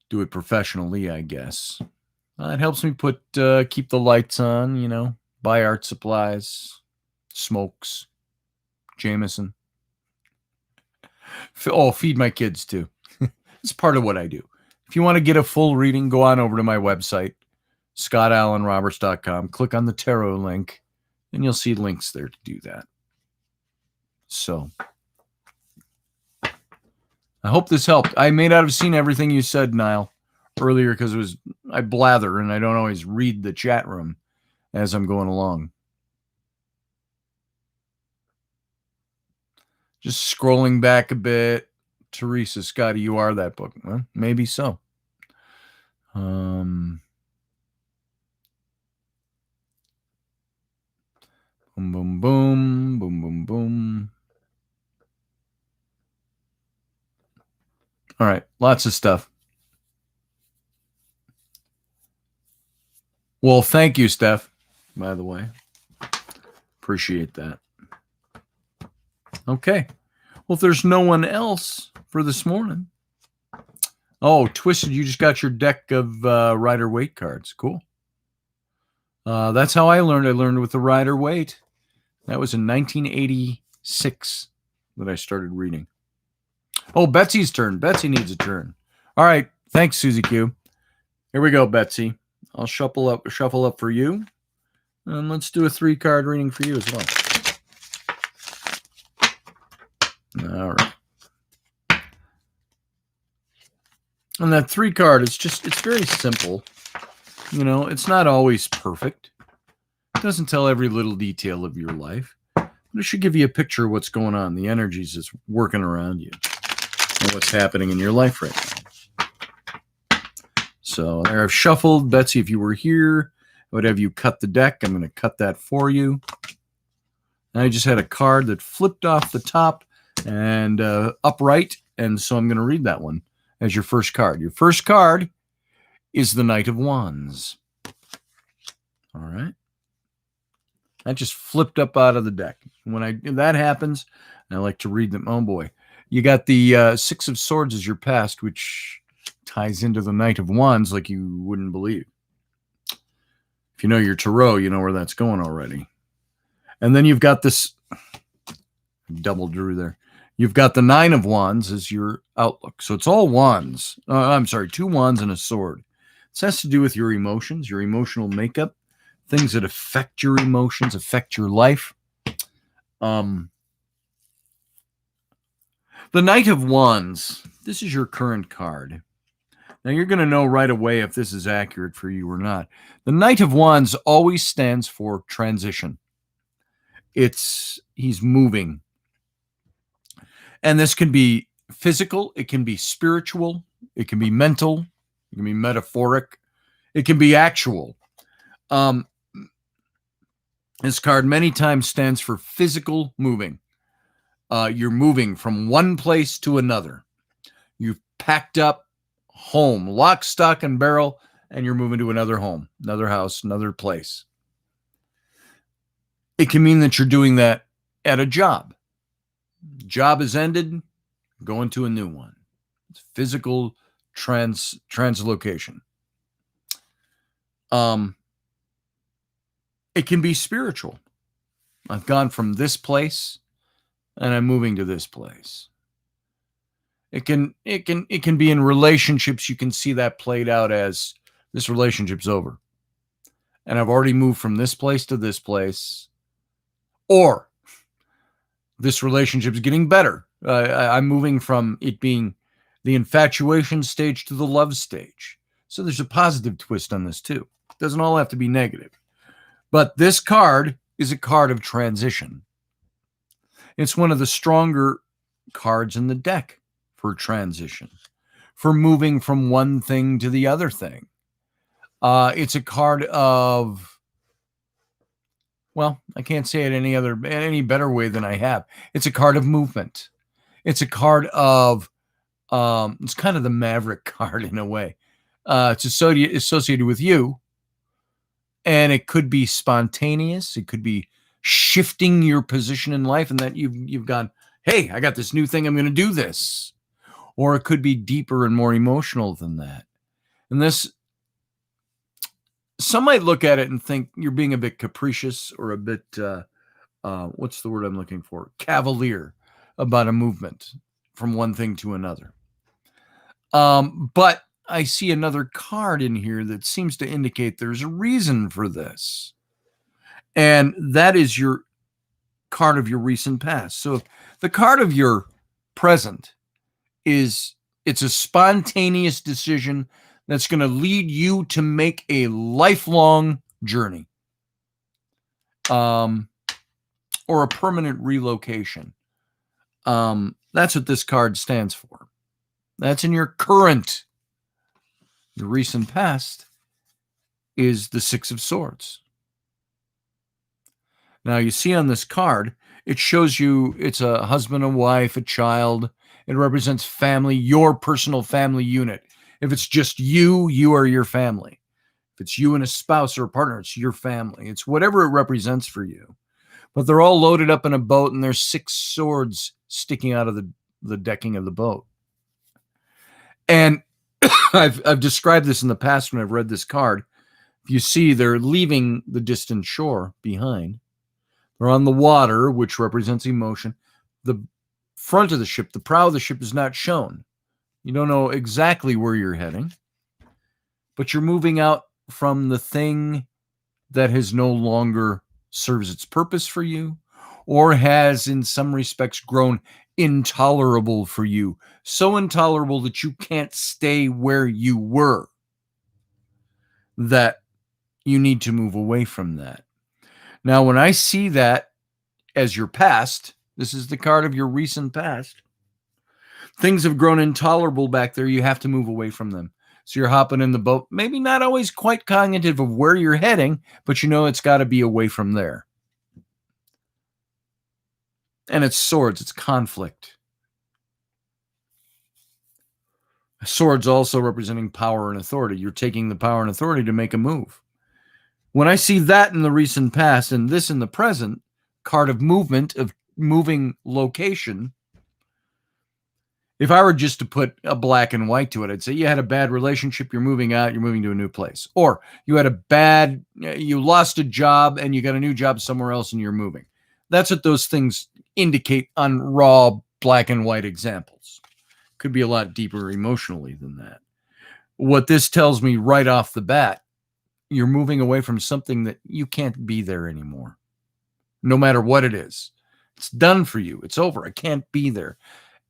Do it professionally, I guess. It helps me keep the lights on, buy art supplies, smokes, Jameson. Feed my kids too. It's part of what I do. If you want to get a full reading, go on over to my website, scottallenroberts.com. Click on the tarot link, and you'll see links there to do that. So, I hope this helped. I may not have seen everything you said, Niall, earlier because I blather and I don't always read the chat room as I'm going along. Just scrolling back a bit. Teresa, Scotty, you are that book. Well, maybe so. Boom, boom, boom, boom, boom, boom. All right, lots of stuff. Well, thank you, Steph, by the way. Appreciate that. Okay. Well, if there's no one else for this morning. Oh, Twisted, you just got your deck of Rider-Waite cards. Cool. That's how I learned. I learned with the Rider-Waite. That was in 1986 that I started reading. Oh, Betsy's turn. Betsy needs a turn. All right. Thanks, Susie Q. Here we go, Betsy. I'll shuffle up for you. And let's do a 3-card reading for you as well. All right. And that 3-card it's very simple. It's not always perfect. It doesn't tell every little detail of your life. But it should give you a picture of what's going on, the energies that's working around you, and what's happening in your life right now. So there, I've shuffled. Betsy, if you were here, I would have you cut the deck. I'm going to cut that for you. And I just had a card that flipped off the top and upright, and so I'm going to read that one as your first card. Your first card is the Knight of Wands. All right. That just flipped up out of the deck. When that happens, I like to read them. Oh, boy. You got the 6 of Swords as your past, which ties into the Knight of Wands like you wouldn't believe. If you know your tarot, you know where that's going already. And then you've got this double drew there. You've got the 9 of Wands as your outlook. So it's all wands. I'm sorry, 2 wands and a sword. This has to do with your emotions, your emotional makeup, things that affect your emotions, affect your life. The Knight of Wands, this is your current card. Now you're going to know right away if this is accurate for you or not. The Knight of Wands always stands for transition. He's moving. And this can be physical, it can be spiritual, it can be mental, it can be metaphoric, it can be actual. This card many times stands for physical moving. You're moving from one place to another. You've packed up home, lock, stock, and barrel, and you're moving to another home, another house, another place. It can mean that you're doing that at a job. Job is ended, going to a new one. It's physical translocation. It can be spiritual. I've gone from this place and I'm moving to this place. It can be in relationships. You can see that played out as this relationship's over. And I've already moved from this place to this place. Or this relationship's getting better. I'm moving from it being the infatuation stage to the love stage. So there's a positive twist on this too. It doesn't all have to be negative. But this card is a card of transition. It's one of the stronger cards in the deck for transition, for moving from one thing to the other thing. It's a card of, well, I can't say it any better way than I have. It's a card of movement. It's a card of, it's kind of the Maverick card in a way. It's associated with you. And it could be spontaneous. It could be shifting your position in life, and that you've gone, hey, I got this new thing. I'm going to do this. Or it could be deeper and more emotional than that. And this, some might look at it and think you're being a bit capricious or a bit, what's the word I'm looking for? Cavalier about a movement from one thing to another. But I see another card in here that seems to indicate there's a reason for this. And that is your card of your recent past. So the card of your present it's a spontaneous decision that's going to lead you to make a lifelong journey. Or a permanent relocation. That's what this card stands for. That's in your current. The recent past is the Six of Swords. Now you see on this card, it shows you it's a husband, a wife, a child. It represents family, your personal family unit. If it's just you, you are your family. If it's you and a spouse or a partner, it's your family. It's whatever it represents for you. But they're all loaded up in a boat, and there's 6 swords sticking out of the decking of the boat. And I've described this in the past when I've read this card. You see, they're leaving the distant shore behind. They're on the water, which represents emotion. The front of the ship, the prow of the ship, is not shown. You don't know exactly where you're heading, but you're moving out from the thing that has no longer serves its purpose for you, or has in some respects grown intolerable for you. So intolerable that you can't stay where you were. That you need to move away from that. Now, when I see that as your past, this is the card of your recent past. Things have grown intolerable back there. You have to move away from them. So you're hopping in the boat, maybe not always quite cognitive of where you're heading, but you know it's got to be away from there. And it's swords, it's conflict. Swords also representing power and authority. You're taking the power and authority to make a move. When I see that in the recent past and this in the present, card of movement, of moving location, if I were just to put a black and white to it, I'd say you had a bad relationship, you're moving out, you're moving to a new place. Or you lost a job and you got a new job somewhere else and you're moving. That's what those things indicate on raw black and white examples. Could be a lot deeper emotionally than that. What this tells me right off the bat, you're moving away from something that you can't be there anymore. No matter what it is. It's done for you. It's over. I can't be there.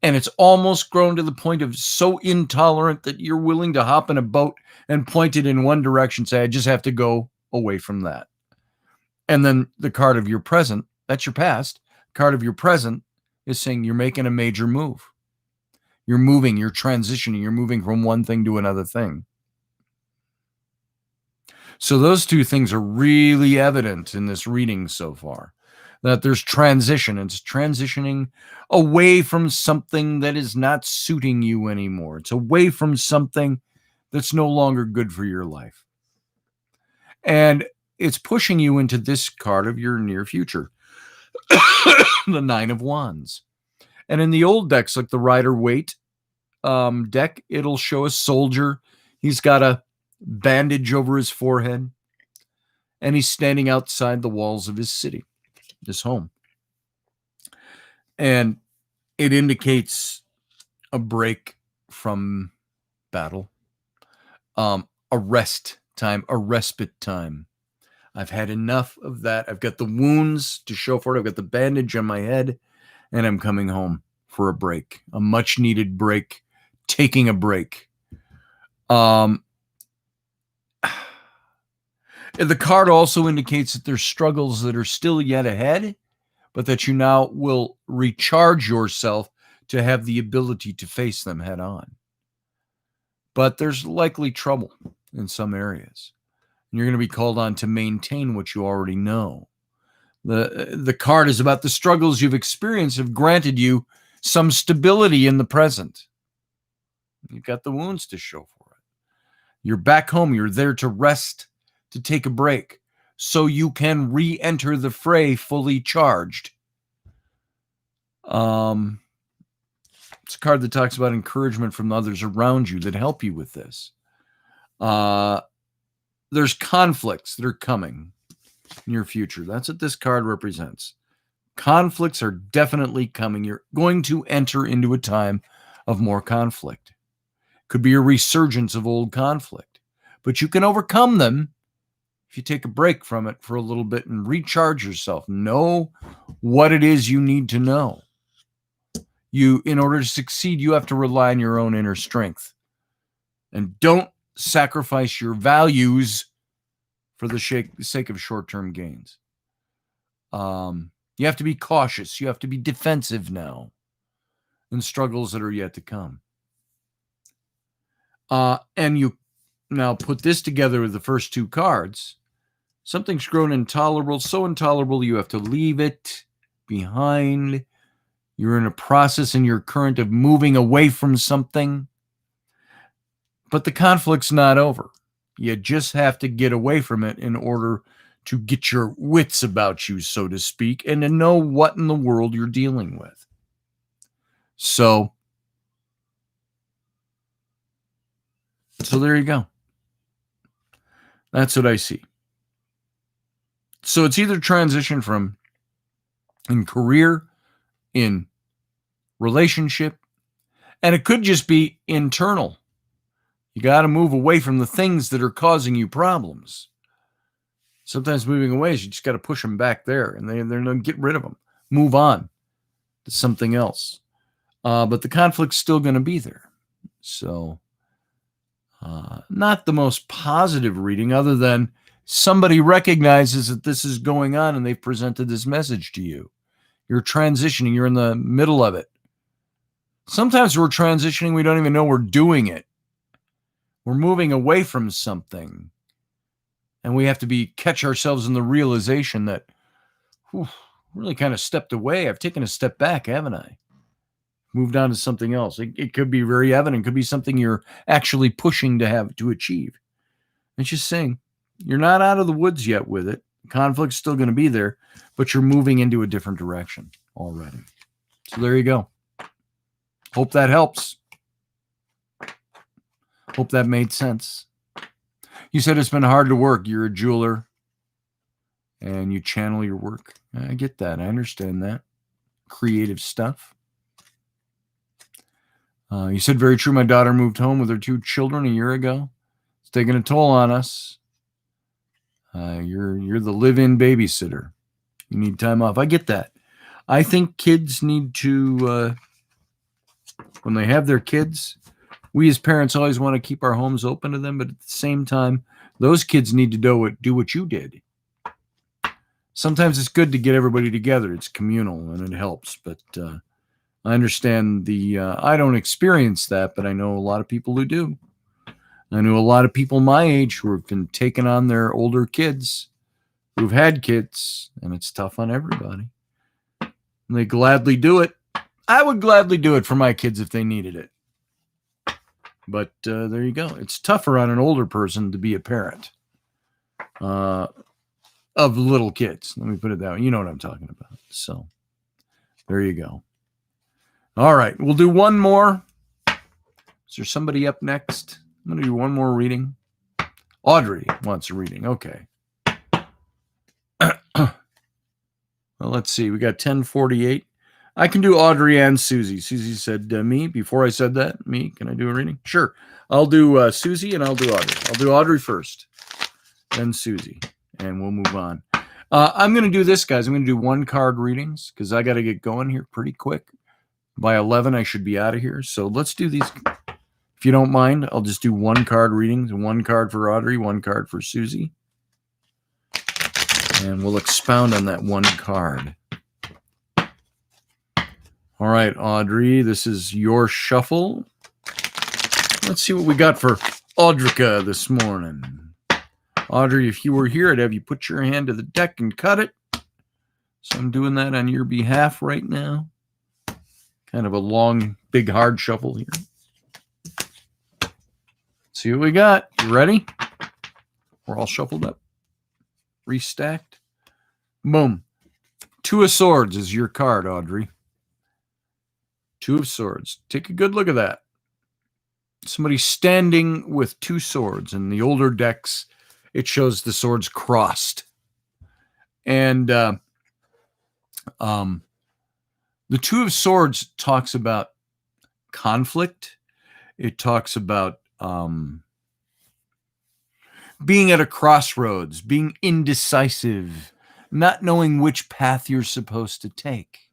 And it's almost grown to the point of so intolerant that you're willing to hop in a boat and point it in one direction, say, I just have to go away from that. And then the card of your present, that's your past. Card of your present is saying you're making a major move. You're moving, you're transitioning, you're moving from one thing to another thing. So those two things are really evident in this reading so far, that there's transition. It's transitioning away from something that is not suiting you anymore. It's away from something that's no longer good for your life. And it's pushing you into this card of your near future, the Nine of Wands. And in the old decks, like the Rider-Waite deck, it'll show a soldier. He's got a bandage over his forehead, and he's standing outside the walls of his city, his home. And it indicates a break from battle, a rest time, a respite time. I've had enough of that. I've got the wounds to show for it. I've got the bandage on my head, and I'm coming home for a break, a much needed break, taking a break. The card also indicates that there's struggles that are still yet ahead, but that you now will recharge yourself to have the ability to face them head on. But there's likely trouble in some areas. You're going to be called on to maintain what you already know. The card is about the struggles you've experienced have granted you some stability in the present. You've got the wounds to show for it. You're back home. You're there to rest, to take a break, so you can re-enter the fray fully charged. It's a card that talks about encouragement from others around you that help you with this. There's conflicts that are coming in your future. That's what this card represents. Conflicts are definitely coming. You're going to enter into a time of more conflict. Could be a resurgence of old conflict, but you can overcome them if you take a break from it for a little bit and recharge yourself. Know what it is you need to know. In order to succeed, you have to rely on your own inner strength. And don't sacrifice your values for the sake of short-term gains. You have to be cautious. You have to be defensive now in struggles that are yet to come. And you now put this together with the first two cards. Something's grown intolerable, so intolerable you have to leave it behind. You're in a process in your current of moving away from something. But the conflict's not over. You just have to get away from it in order to get your wits about you, so to speak, and to know what in the world you're dealing with. So there you go. That's what I see. So it's either transition from in career, in relationship, and it could just be internal. You got to move away from the things that are causing you problems. Sometimes moving away is you just got to push them back there, and they're going to get rid of them. Move on to something else. But the conflict's still going to be there. So not the most positive reading, other than somebody recognizes that this is going on and they've presented this message to you. You're transitioning. You're in the middle of it. Sometimes we're transitioning. We don't even know we're doing it. We're moving away from something. And we have to catch ourselves in the realization that really kind of stepped away. I've taken a step back, haven't I? Moved on to something else. It could be very evident. It could be something you're actually pushing to achieve. It's just saying, you're not out of the woods yet with it. Conflict's still going to be there, but you're moving into a different direction already. So there you go. Hope that helps. Hope that made sense. You said it's been hard to work. You're a jeweler and you channel your work. I get that. I understand that. Creative stuff. You said very true. My daughter moved home with her 2 children a year ago. It's taking a toll on us. You're the live-in babysitter. You need time off. I get that. I think kids need to, when they have their kids, we as parents always want to keep our homes open to them, but at the same time, those kids need to do what you did. Sometimes it's good to get everybody together. It's communal and it helps, but I understand I don't experience that, but I know a lot of people who do. I know a lot of people my age who have been taking on their older kids, who've had kids, and it's tough on everybody. And they gladly do it. I would gladly do it for my kids if they needed it. But there you go. It's tougher on an older person to be a parent of little kids. Let me put it that way. You know what I'm talking about. So there you go. All right. We'll do one more. Is there somebody up next? I'm going to do one more reading. Audrey wants a reading. Okay. Well, let's see. We got 1048. I can do Audrey and Susie. Susie said me. Before I said that, me. Can I do a reading? Sure. I'll do Susie and I'll do Audrey. I'll do Audrey first, then Susie, and we'll move on. I'm going to do this, guys. I'm going to do one card readings because I got to get going here pretty quick. By 11, I should be out of here. So let's do these. If you don't mind, I'll just do one card readings. One card for Audrey, one card for Susie. And we'll expound on that one card. All right, Audrey, this is your shuffle. Let's see what we got for Audrica this morning. Audrey, if you were here, I'd have you put your hand to the deck and cut it. So I'm doing that on your behalf right now. Kind of a long, big, hard shuffle here. Let's see what we got. You ready? We're all shuffled up. Restacked. Boom. Two of Swords is your card, Audrey. Two of Swords. Take a good look at that. Somebody standing with two swords. In the older decks, it shows the swords crossed. And the Two of Swords talks about conflict. It talks about being at a crossroads, being indecisive, not knowing which path you're supposed to take.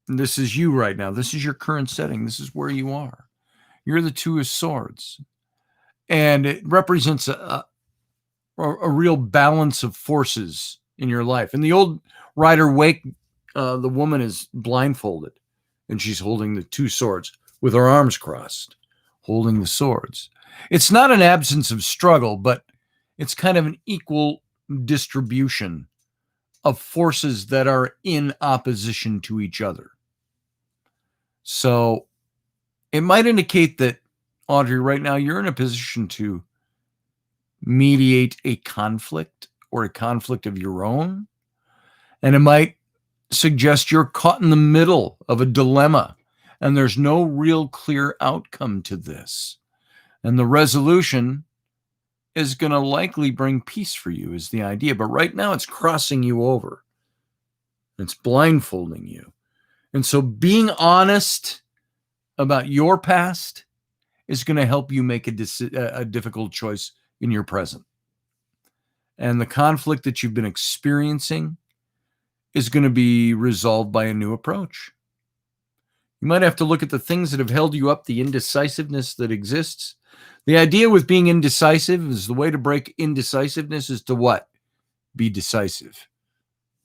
This is you right now. This is your current setting. This is where you are. You're the Two of Swords. And it represents a real balance of forces in your life. In the old Rider Waite, the woman is blindfolded and she's holding the two swords with her arms crossed, holding the swords. It's not an absence of struggle, but it's kind of an equal distribution of forces that are in opposition to each other. So it might indicate that, Audrey, right now you're in a position to mediate a conflict or a conflict of your own. And it might suggest you're caught in the middle of a dilemma and there's no real clear outcome to this. And the resolution is going to likely bring peace for you is the idea. But right now it's crossing you over. It's blindfolding you. And so being honest about your past is going to help you make a difficult choice in your present. And the conflict that you've been experiencing is going to be resolved by a new approach. You might have to look at the things that have held you up, the indecisiveness that exists. The idea with being indecisive is the way to break indecisiveness is to what? Be decisive.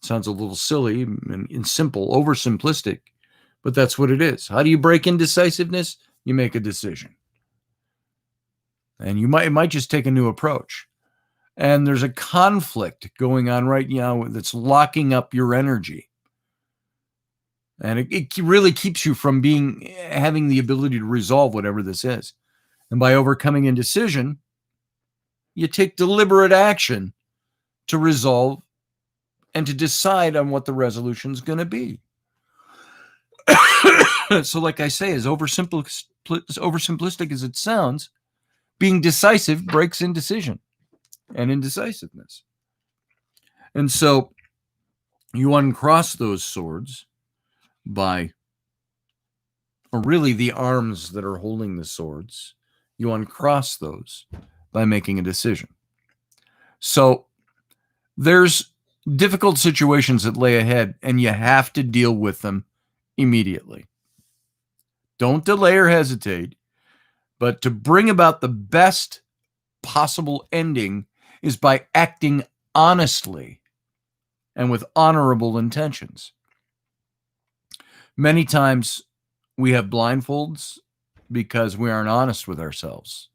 Sounds a little silly and simple, oversimplistic, but that's what it is. How do you break indecisiveness? You make a decision. And it might just take a new approach. And there's a conflict going on right now that's locking up your energy. And it really keeps you from having the ability to resolve whatever this is. And by overcoming indecision, you take deliberate action to resolve and to decide on what the resolution is going to be. So like I say, as oversimplistic as it sounds, being decisive breaks indecision and indecisiveness. And so you uncross those swords by, or really the arms that are holding the swords, you uncross those by making a decision. So there's difficult situations that lay ahead and you have to deal with them immediately. Don't delay or hesitate, but to bring about the best possible ending is by acting honestly and with honorable intentions. Many times we have blindfolds because we aren't honest with ourselves.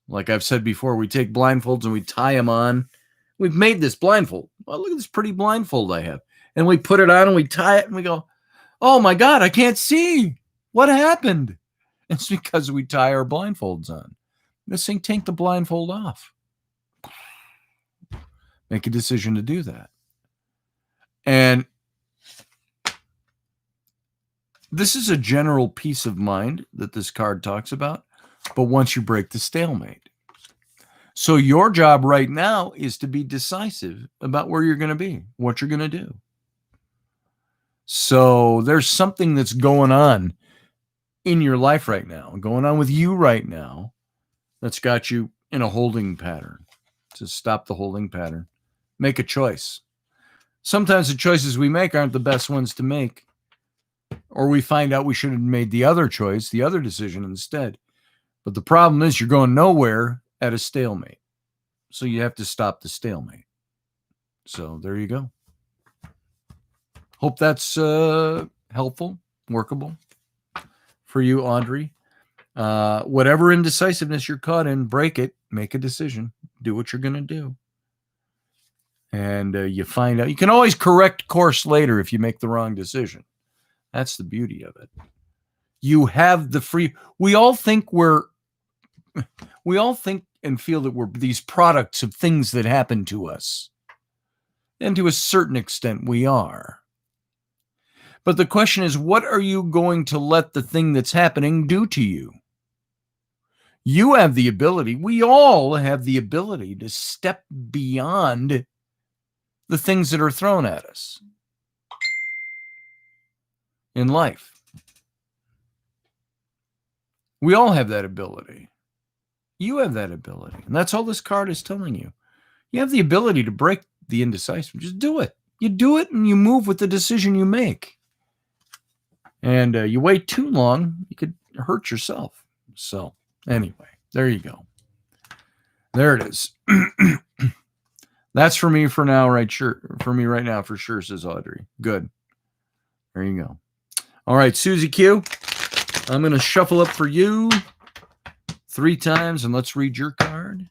Like I've said before, we take blindfolds and we tie them on. We've made this blindfold. Well, look at this pretty blindfold I have. And we put it on and we tie it and we go, oh my God, I can't see. What happened? It's because we tie our blindfolds on. This thing, take the blindfold off. Make a decision to do that. And this is a general peace of mind that this card talks about, but once you break the stalemate. So your job right now is to be decisive about where you're going to be, what you're going to do. So there's something that's going on in your life right now, going on with you right now, that's got you in a holding pattern. To stop the holding pattern, make a choice. Sometimes the choices we make aren't the best ones to make, or we find out we should have made the other choice, the other decision instead. But the problem is you're going nowhere at a stalemate. So you have to stop the stalemate. So there you go. Hope that's helpful, workable for you, Audrey. Whatever indecisiveness you're caught in, break it, make a decision, do what you're going to do. And you find out, you can always correct course later if you make the wrong decision. That's the beauty of it. You have the free, we all think and feel that we're these products of things that happen to us. And to a certain extent, we are. But the question is, what are you going to let the thing that's happening do to you? You have the ability, we all have the ability to step beyond the things that are thrown at us in life. We all have that ability. You have that ability. And that's all this card is telling you. You have the ability to break the indecisive. Just do it. You do it and you move with the decision you make. And you wait too long, you could hurt yourself. So anyway, there you go. There it is. That's for me for now, right? Sure. For me right now, for sure, says Audrey. Good. There you go. All right, Susie Q. I'm going to shuffle up for you 3 times, and let's read your card.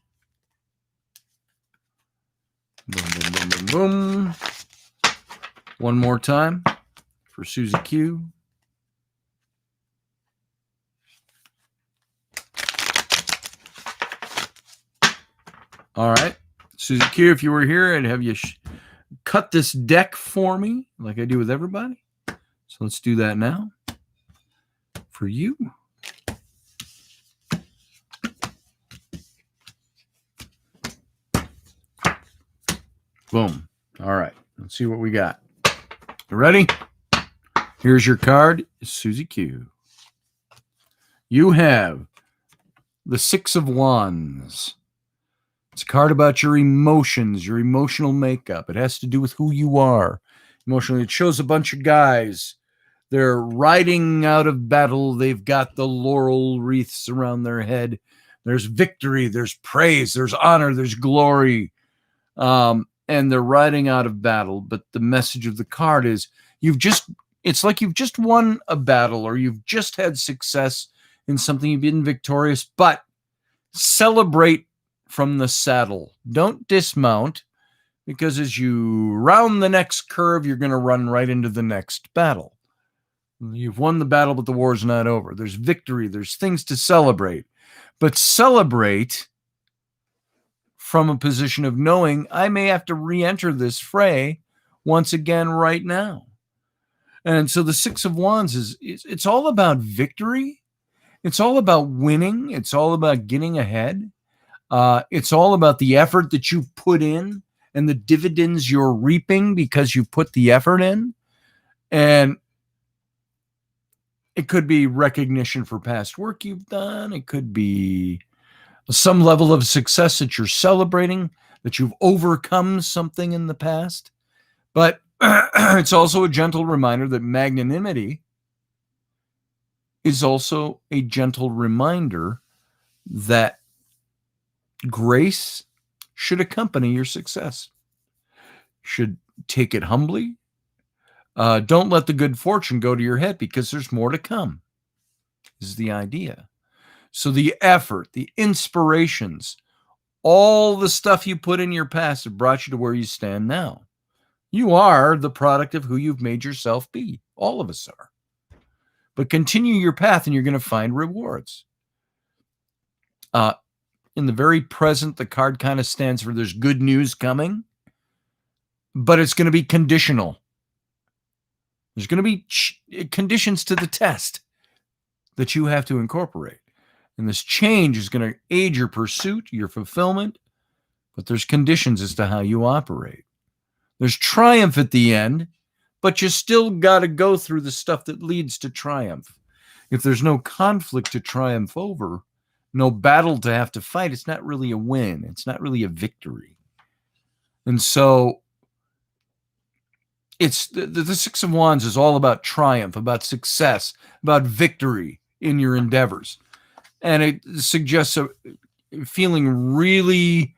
Boom, boom, boom, boom, boom. One more time for Susie Q. All right. Susie Q, if you were here, I'd have you cut this deck for me like I do with everybody. So let's do that now for you. Boom. All right. Let's see what we got. You ready? Here's your card, Susie Q. You have the 6 of Wands. It's a card about your emotions, your emotional makeup. It has to do with who you are emotionally. It shows a bunch of guys. They're riding out of battle. They've got the laurel wreaths around their head. There's victory. There's praise. There's honor. There's glory. And they're riding out of battle. But the message of the card is it's like you've just won a battle or you've just had success in something. You've been victorious, but celebrate from the saddle. Don't dismount, because as you round the next curve, you're going to run right into the next battle. You've won the battle, but the war's not over. There's victory. There's things to celebrate. But celebrate from a position of knowing I may have to re-enter this fray once again right now. And so the 6 of Wands it's all about victory. It's all about winning. It's all about getting ahead. It's all about the effort that you've put in and the dividends you're reaping because you put the effort in. And it could be recognition for past work you've done. It could be some level of success that you're celebrating, that you've overcome something in the past. But it's also a gentle reminder that magnanimity is also a gentle reminder that grace should accompany your success. Should take it humbly, Don't let the good fortune go to your head because there's more to come, is the idea. So the effort, the inspirations, all the stuff you put in your past have brought you to where you stand now. You are the product of who you've made yourself be. All of us are. But continue your path and you're going to find rewards. In the very present, the card kind of stands for there's good news coming, but it's going to be conditional. There's going to be conditions to the test that you have to incorporate. And this change is going to aid your pursuit, your fulfillment, but there's conditions as to how you operate. There's triumph at the end, but you still got to go through the stuff that leads to triumph. If there's no conflict to triumph over, no battle to have to fight, it's not really a win. It's not really a victory. And so it's the Six of Wands is all about triumph, about success, about victory in your endeavors. And it suggests a feeling really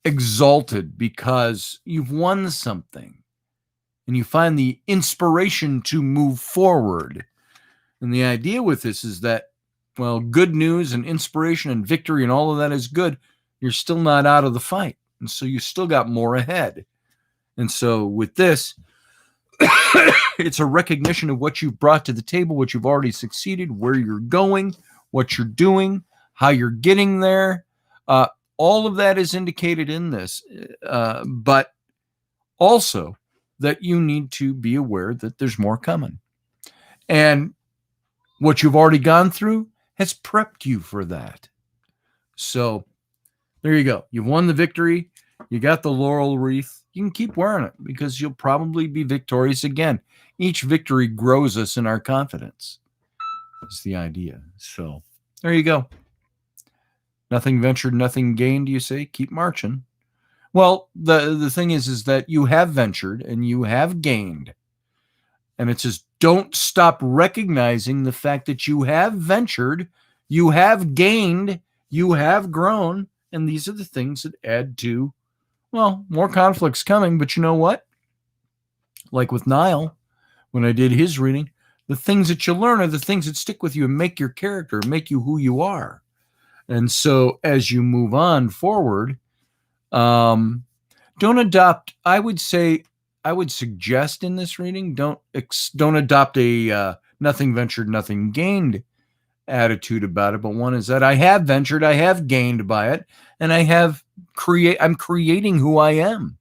exalted because you've won something and you find the inspiration to move forward. And the idea with this is that, well, good news and inspiration and victory and all of that is good. You're still not out of the fight. And so you still got more ahead. And so with this, it's a recognition of what you've brought to the table, what you've already succeeded, where you're going, what you're doing, how you're getting there. All of that is indicated in this, but also that you need to be aware that there's more coming. And what you've already gone through has prepped you for that. So there you go. You've won the victory. You got the laurel wreath. You can keep wearing it because you'll probably be victorious again. Each victory grows us in our confidence. That's the idea. So there you go. Nothing ventured, nothing gained, you say? Keep marching. Well, the thing is that you have ventured and you have gained. And it says, don't stop recognizing the fact that you have ventured, you have gained, you have grown. And these are the things that add to, well, more conflicts coming. But you know what? Like with Niall, when I did his reading, the things that you learn are the things that stick with you and make your character, make you who you are. And so as you move on forward, don't adopt, I would suggest in this reading, don't adopt a nothing ventured, nothing gained attitude about it. But one is that I have ventured, I have gained by it, and I'm creating who I am.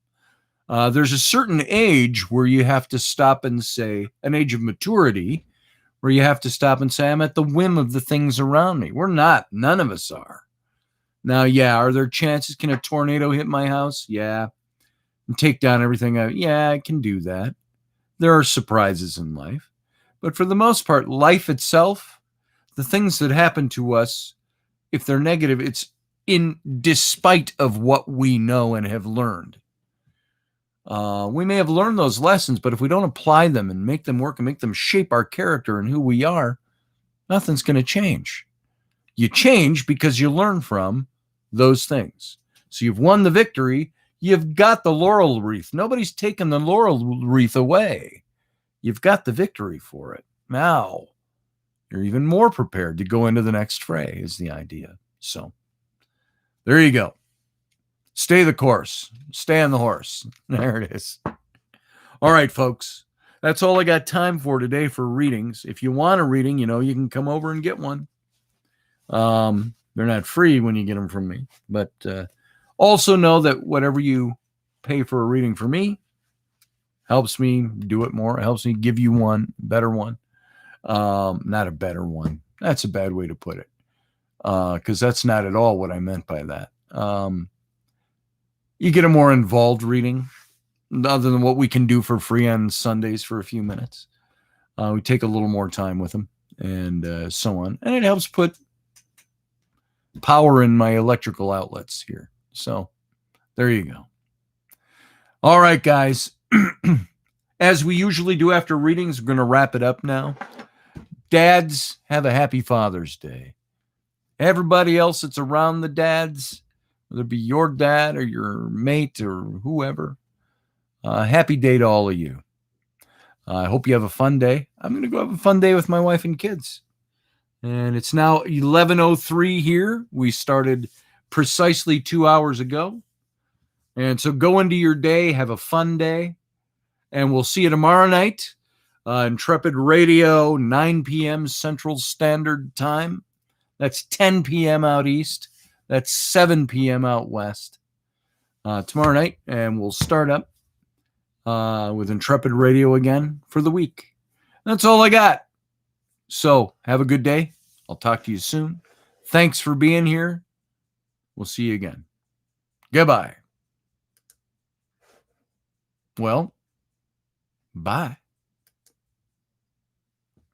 There's a certain age where you have to stop and say, an age of maturity, where you have to stop and say, I'm at the whim of the things around me. We're not. None of us are. Now, yeah, are there chances? Can a tornado hit my house? Yeah. And take down everything. Yeah, I can do that. There are surprises in life. But for the most part, life itself, the things that happen to us, if they're negative, it's in despite of what we know and have learned. We may have learned those lessons, but if we don't apply them and make them work and make them shape our character and who we are, nothing's going to change. You change because you learn from those things. So you've won the victory. You've got the laurel wreath. Nobody's taken the laurel wreath away. You've got the victory for it. Now you're even more prepared to go into the next fray is the idea. So there you go. Stay the course. Stay on the horse. There it is. All right, folks. That's all I got time for today for readings. If you want a reading, you can come over and get one. They're not free when you get them from me. But also know that whatever you pay for a reading for me helps me do it more. It helps me give you one, better one. Not a better one. That's a bad way to put it. Because that's not at all what I meant by that. You get a more involved reading other than what we can do for free on Sundays for a few minutes. We take a little more time with them and so on. And it helps put power in my electrical outlets here. So there you go. All right, guys. As we usually do after readings, we're going to wrap it up now. Dads, have a happy Father's Day. Everybody else that's around the dads, whether it be your dad or your mate or whoever, happy day to all of you. I hope you have a fun day. I'm going to go have a fun day with my wife and kids. And it's now 11:03 here. We started precisely 2 hours ago. And so go into your day, have a fun day, and we'll see you tomorrow night. Intrepid Radio, 9 p.m. Central Standard Time. That's 10 p.m. out east. That's 7 p.m. out west. Tomorrow night, and we'll start up with Intrepid Radio again for the week. That's all I got. So have a good day. I'll talk to you soon. Thanks for being here. We'll see you again. Goodbye. Well, bye.